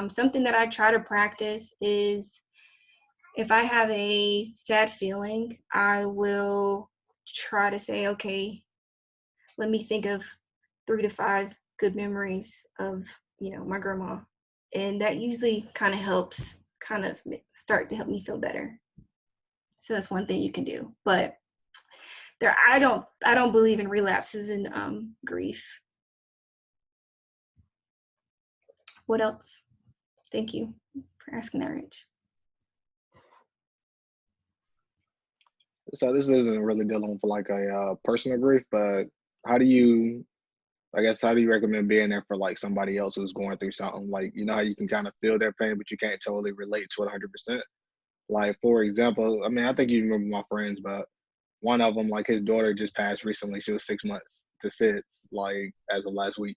[SPEAKER 1] Something that I try to practice is if I have a sad feeling, I will try to say, okay, let me think of 3 to 5 good memories of, my grandma. And that usually kind of helps start to help me feel better. So that's one thing you can do. But I don't believe in relapses in grief. What else? Thank you for asking that, Rich.
[SPEAKER 4] So this isn't really dealing with like a personal grief, but how do you recommend being there for like somebody else who's going through something? Like, you know how you can kind of feel their pain, but you can't totally relate to it 100%. Like, for example, I mean, I think you remember my friends, but one of them, like his daughter just passed recently. She was 6 months to SIDS, like as of last week.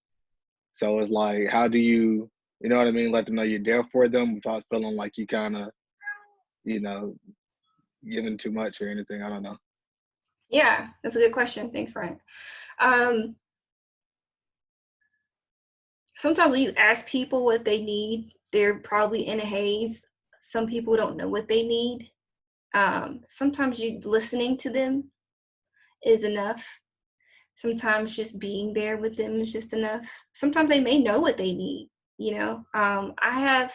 [SPEAKER 4] So it's like, how do you, you know what I mean? Let them know you're there for them without feeling like you kind of, you know, giving too much or anything. I don't know.
[SPEAKER 1] Yeah, that's a good question. Thanks, Brian. Sometimes when you ask people what they need, they're probably in a haze. Some people don't know what they need. Sometimes you listening to them is enough. Sometimes just being there with them is just enough. Sometimes they may know what they need. I have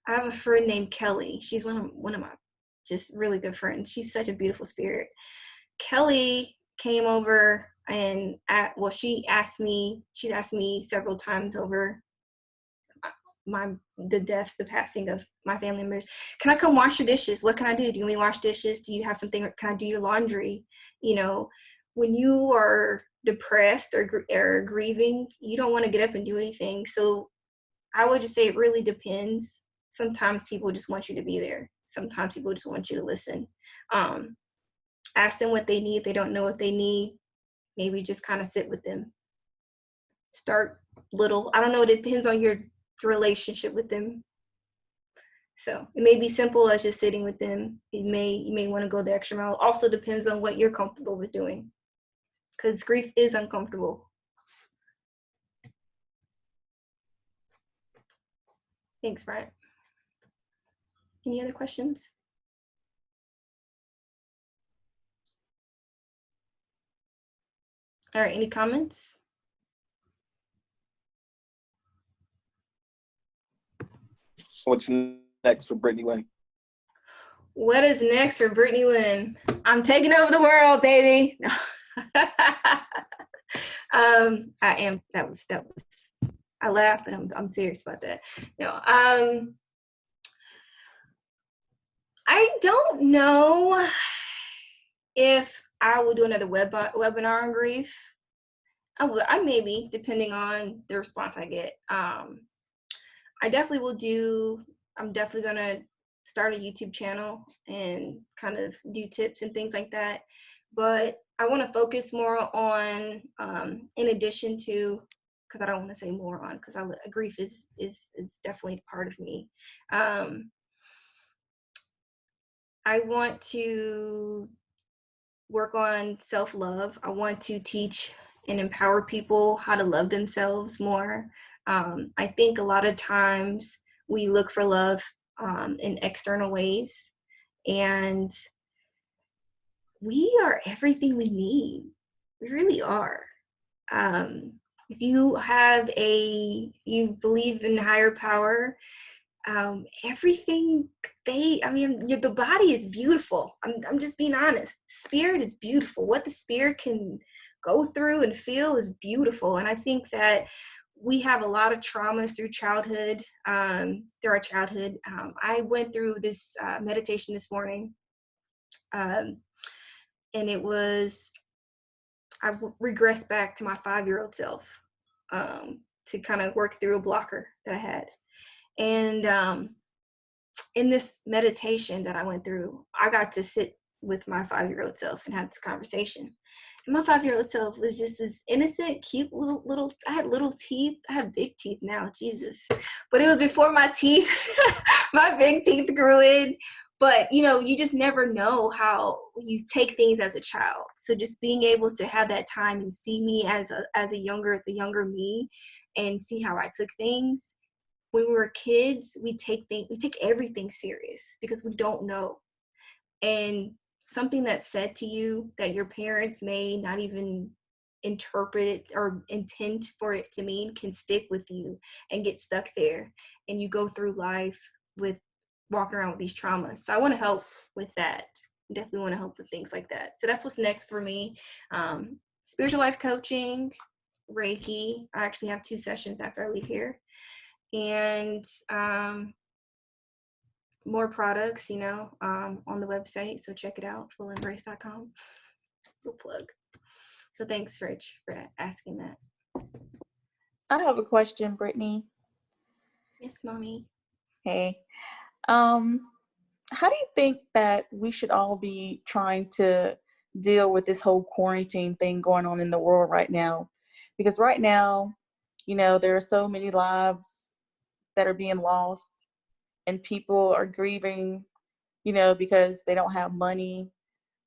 [SPEAKER 1] a friend named Kelly. She's one of my just really good friends. She's such a beautiful spirit. Kelly came over and she's asked me several times over the passing of my family members, can I come wash your dishes? What can I do? Do you want me to wash dishes? Do you have something? Can I do your laundry? When you are depressed or grieving, you don't want to get up and do anything. So I would just say it really depends. Sometimes people just want you to be there. Sometimes people just want you to listen. Ask them what they need. If they don't know what they need, maybe just kind of sit with them. Start little. I don't know. It depends on your relationship with them. So it may be simple as just sitting with them. You may want to go the extra mile. Also depends on what you're comfortable with doing, because grief is uncomfortable. Thanks, Brian. Any other questions? All right, any comments?
[SPEAKER 3] What's next for Brittany Lynn?
[SPEAKER 1] What is next for Brittany Lynn? I'm taking over the world, baby. I am. That was I laugh, but I'm serious about that. No, I don't know if I will do another webinar on grief. I will. I maybe, depending on the response I get. I definitely will do. I'm definitely gonna start a YouTube channel and kind of do tips and things like that. But I want to focus more on, in addition to, because I don't want to say more on, because grief is definitely part of me. I want to work on self-love. I want to teach and empower people how to love themselves more. I think a lot of times we look for love in external ways, and we are everything we need. We really are. If you you believe in higher power, everything the body is beautiful. I'm just being honest. Spirit is beautiful. What the spirit can go through and feel is beautiful. And I think that we have a lot of traumas through childhood, through our childhood. I went through this meditation this morning, and I've regressed back to my 5-year-old self, to kind of work through a blocker that I had. And in this meditation that I went through, I got to sit with my 5-year-old self and have this conversation. And my 5-year-old self was just this innocent, cute little, I had little teeth. I have big teeth now, Jesus. But it was before my teeth, my big teeth grew in. But, you just never know how you take things as a child. So just being able to have that time and see me as the younger me, and see how I took things. When we were kids, we take everything serious because we don't know. And something that's said to you that your parents may not even interpret it or intend for it to mean can stick with you and get stuck there. And you go through life with walking around with these traumas. So I want to help with that. Definitely want to help with things like that. So that's what's next for me. Spiritual life coaching, Reiki. I actually have 2 sessions after I leave here. And more products, on the website. So check it out, fullembrace.com. Little plug. So thanks, Rich, for asking that.
[SPEAKER 5] I have a question, Brittany.
[SPEAKER 1] Yes, mommy.
[SPEAKER 5] Hey, how do you think that we should all be trying to deal with this whole quarantine thing going on in the world right now? Because right now, there are so many lives that are being lost, and people are grieving, because they don't have money.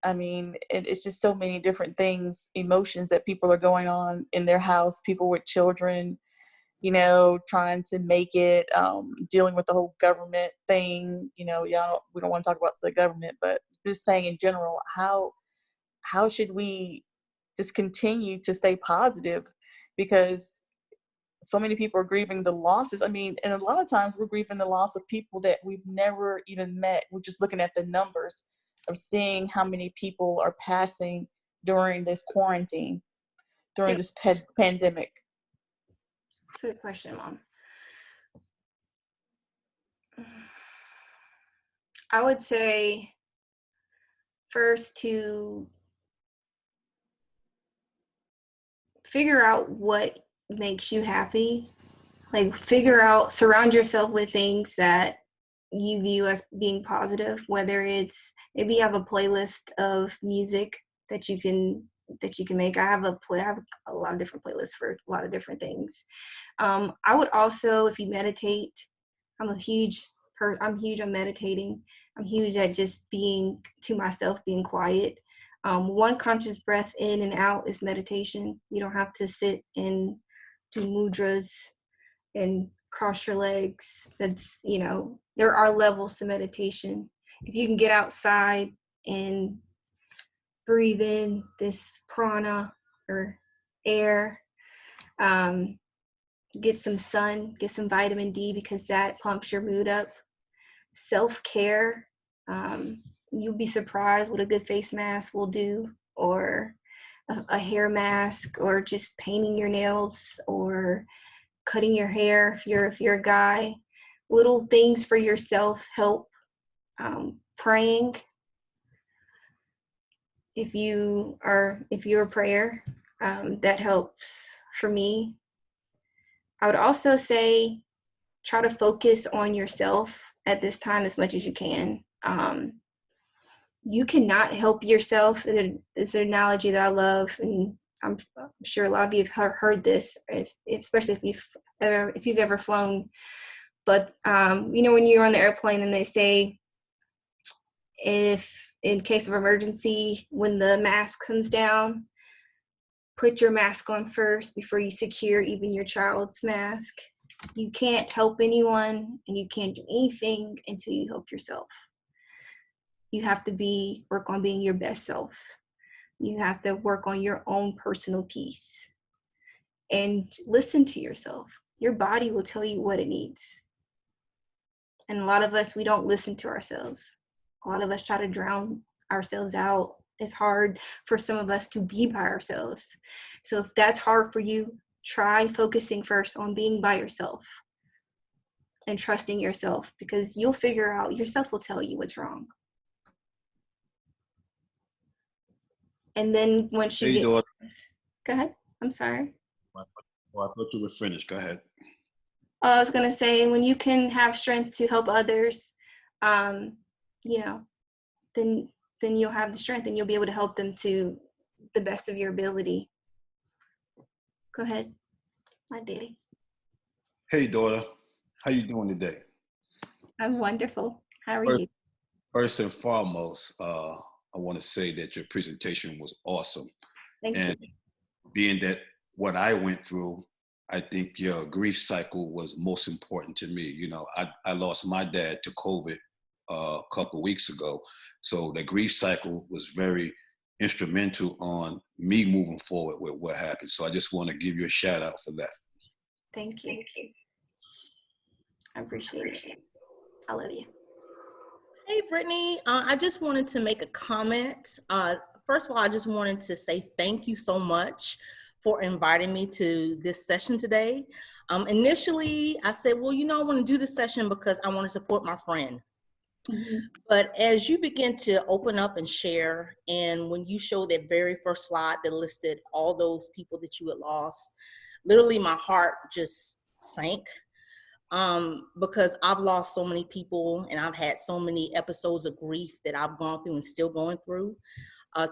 [SPEAKER 5] I mean, it's just so many different things, emotions that people are going on in their house, people with children, trying to make it, dealing with the whole government thing, we don't want to talk about the government, but just saying in general, how should we just continue to stay positive? Because so many people are grieving the losses. I mean, and a lot of times we're grieving the loss of people that we've never even met. We're just looking at the numbers of seeing how many people are passing during this quarantine, during this pandemic.
[SPEAKER 1] That's a good question, Mom. I would say first to figure out what makes you happy. Like surround yourself with things that you view as being positive, whether it's maybe you have a playlist of music that you can make. I have a lot of different playlists for a lot of different things. I would also, if you meditate, I'm huge on meditating. I'm huge at just being to myself, being quiet. One conscious breath in and out is meditation. You don't have to sit and do mudras and cross your legs. That's, there are levels to meditation. If you can get outside and breathe in this prana or air, get some sun, get some vitamin D, because that pumps your mood up. Self-care, you'll be surprised what a good face mask will do, or a hair mask, or just painting your nails, or cutting your hair if you're a guy. Little things for yourself help. Praying if you're a prayer, that helps for me. I would also say try to focus on yourself at this time as much as you can. You cannot help yourself. It's an analogy that I love, and I'm sure a lot of you have heard this, especially if you've ever flown. But when you're on the airplane and they say, if in case of emergency, when the mask comes down, put your mask on first before you secure even your child's mask. You can't help anyone, and you can't do anything until you help yourself. You have to work on being your best self. You have to work on your own personal peace and listen to yourself. Your body will tell you what it needs. And a lot of us, we don't listen to ourselves. A lot of us try to drown ourselves out. It's hard for some of us to be by ourselves. So if that's hard for you, try focusing first on being by yourself and trusting yourself, because you'll figure out, yourself will tell you what's wrong. And then once you
[SPEAKER 6] Hey,
[SPEAKER 1] get,
[SPEAKER 6] daughter.
[SPEAKER 1] go ahead. I'm sorry.
[SPEAKER 6] I thought you were finished. Go ahead.
[SPEAKER 1] I was going to say, when you can have strength to help others, then you'll have the strength and you'll be able to help them to the best of your ability. Go ahead, my daddy.
[SPEAKER 6] Hey, daughter. How you doing today?
[SPEAKER 1] I'm wonderful. How are you?
[SPEAKER 6] First and foremost, I want to say that your presentation was awesome.
[SPEAKER 1] Thank
[SPEAKER 6] And
[SPEAKER 1] you.
[SPEAKER 6] being that what I went through, I think your grief cycle was most important to me. You know, I lost my dad to COVID a couple of weeks ago. So the grief cycle was very instrumental on me moving forward with what happened. So I just want to give you a shout out for that.
[SPEAKER 1] Thank you. I appreciate it. I love you.
[SPEAKER 2] Hey, Brittany, I just wanted to make a comment. First of all, I just wanted to say thank you so much for inviting me to this session today. Initially, I said, well, I want to do this session because I want to support my friend.
[SPEAKER 1] Mm-hmm.
[SPEAKER 2] But as you begin to open up and share, and when you showed that very first slide that listed all those people that you had lost, literally my heart just sank. Because I've lost so many people and I've had so many episodes of grief that I've gone through and still going through.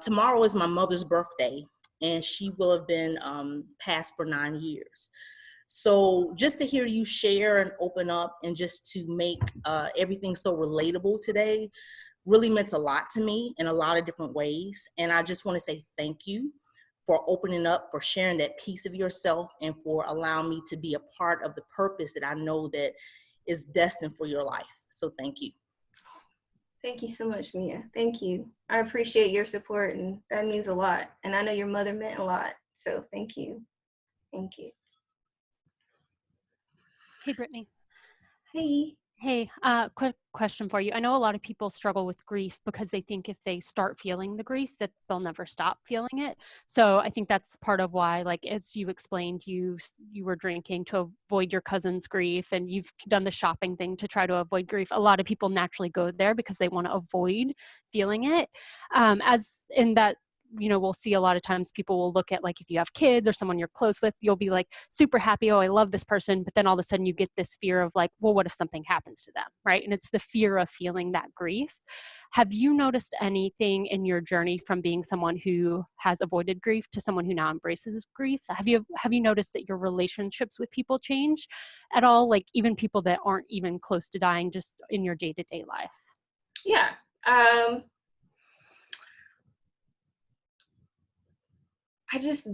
[SPEAKER 2] Tomorrow is my mother's birthday, and she will have been passed for 9 years. So just to hear you share and open up and just to make everything so relatable today really meant a lot to me in a lot of different ways. And I just want to say thank you for opening up, for sharing that piece of yourself, and for allowing me to be a part of the purpose that I know that is destined for your life. So thank you.
[SPEAKER 1] Thank you so much, Mia. Thank you. I appreciate your support, and that means a lot. And I know your mother meant a lot. So thank you. Thank you.
[SPEAKER 7] Hey, Brittany.
[SPEAKER 1] Hey.
[SPEAKER 7] Hey, quick question for you. I know a lot of people struggle with grief because they think if they start feeling the grief that they'll never stop feeling it. So I think that's part of why, like, as you explained, you were drinking to avoid your cousin's grief, and you've done the shopping thing to try to avoid grief. A lot of people naturally go there because they want to avoid feeling it. As in that, we'll see a lot of times people will look at, like, if you have kids or someone you're close with, you'll be like super happy, oh, I love this person. But then all of a sudden you get this fear of like, well, what if something happens to them, right? And it's the fear of feeling that grief. Have you noticed anything in your journey from being someone who has avoided grief to someone who now embraces grief? Have you noticed that your relationships with people change at all? Like even people that aren't even close to dying, just in your day-to-day life?
[SPEAKER 1] Yeah. I've just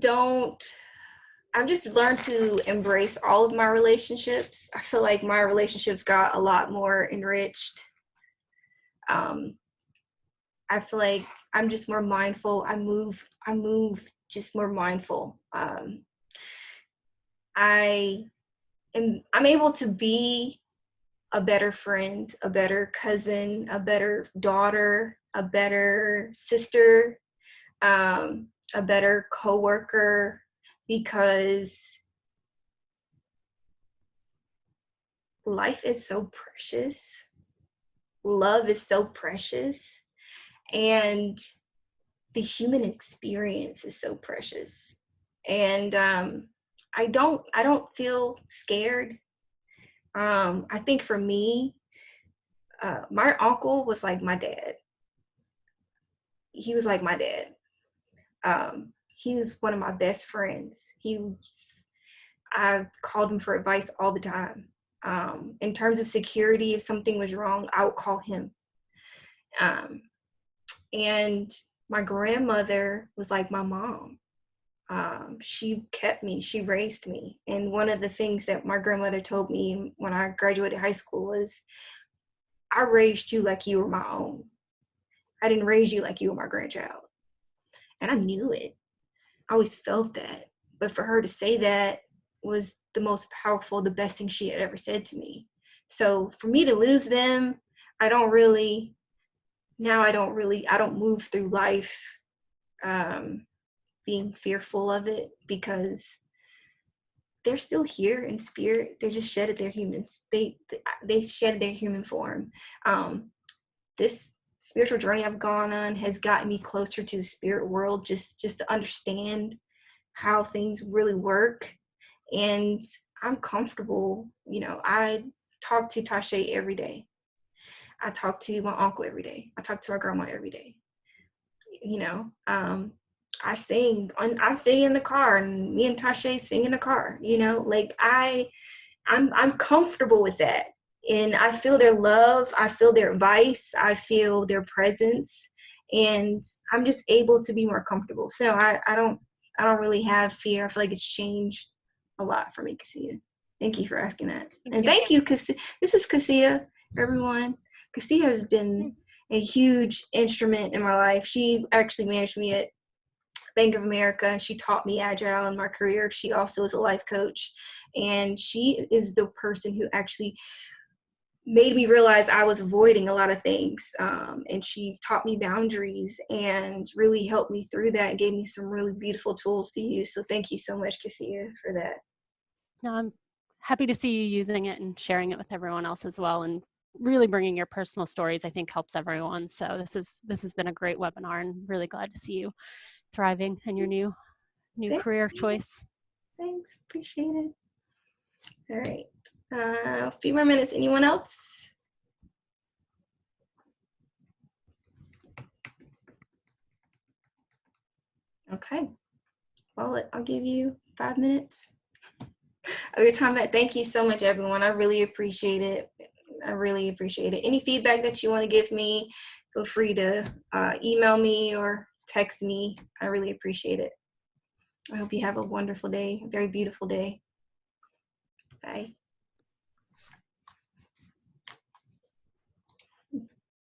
[SPEAKER 1] learned to embrace all of my relationships. I feel like my relationships got a lot more enriched. I feel like I'm just more mindful. I move just more mindful. I'm able to be a better friend, a better cousin, a better daughter, a better sister, a better coworker, because life is so precious. Love is so precious. And the human experience is so precious. And I don't feel scared. I think for me, my uncle was like my dad. He was like my dad. He was one of my best friends. I called him for advice all the time. In terms of security, if something was wrong, I would call him. And my grandmother was like my mom. She kept me, she raised me. And one of the things that my grandmother told me when I graduated high school was, I raised you like you were my own. I didn't raise you like you were my grandchild. And I knew it. I always felt that. But for her to say that was the most powerful, the best thing she had ever said to me. So for me to lose them, I don't move through life being fearful of it, because they're still here in spirit. They're just shedded their humans. They shed their human form. This spiritual journey I've gone on has gotten me closer to the spirit world, just to understand how things really work. And I'm comfortable. I talk to Tasha every day. I talk to my uncle every day. I talk to my grandma every day. I sing in the car, and me and Tasha sing in the car. I'm comfortable with that, and I feel their love. I feel their advice. I feel their presence, and I'm just able to be more comfortable. So I don't really have fear. I feel like it's changed a lot for me, Cassia. Thank you for asking that. And thank you, Cassia. This is Cassia, everyone. Cassia has been a huge instrument in my life. She actually managed me at Bank of America. She taught me Agile in my career. She also is a life coach. And she is the person who actually made me realize I was avoiding a lot of things. And she taught me boundaries and really helped me through that and gave me some really beautiful tools to use. So thank you so much, Cassia, for that.
[SPEAKER 7] No, I'm happy to see you using it and sharing it with everyone else as well. And really bringing your personal stories, I think, helps everyone. So this has been a great webinar, and really glad to see you thriving in your new career choice.
[SPEAKER 1] Thanks, appreciate it. All right, a few more minutes. Anyone else? Okay, well, I'll give you 5 minutes of your time. Thank you so much, everyone. I really appreciate it. Any feedback that you want to give me, feel free to email me or text me. I really appreciate it. I hope you have a wonderful day, a very beautiful day. Bye.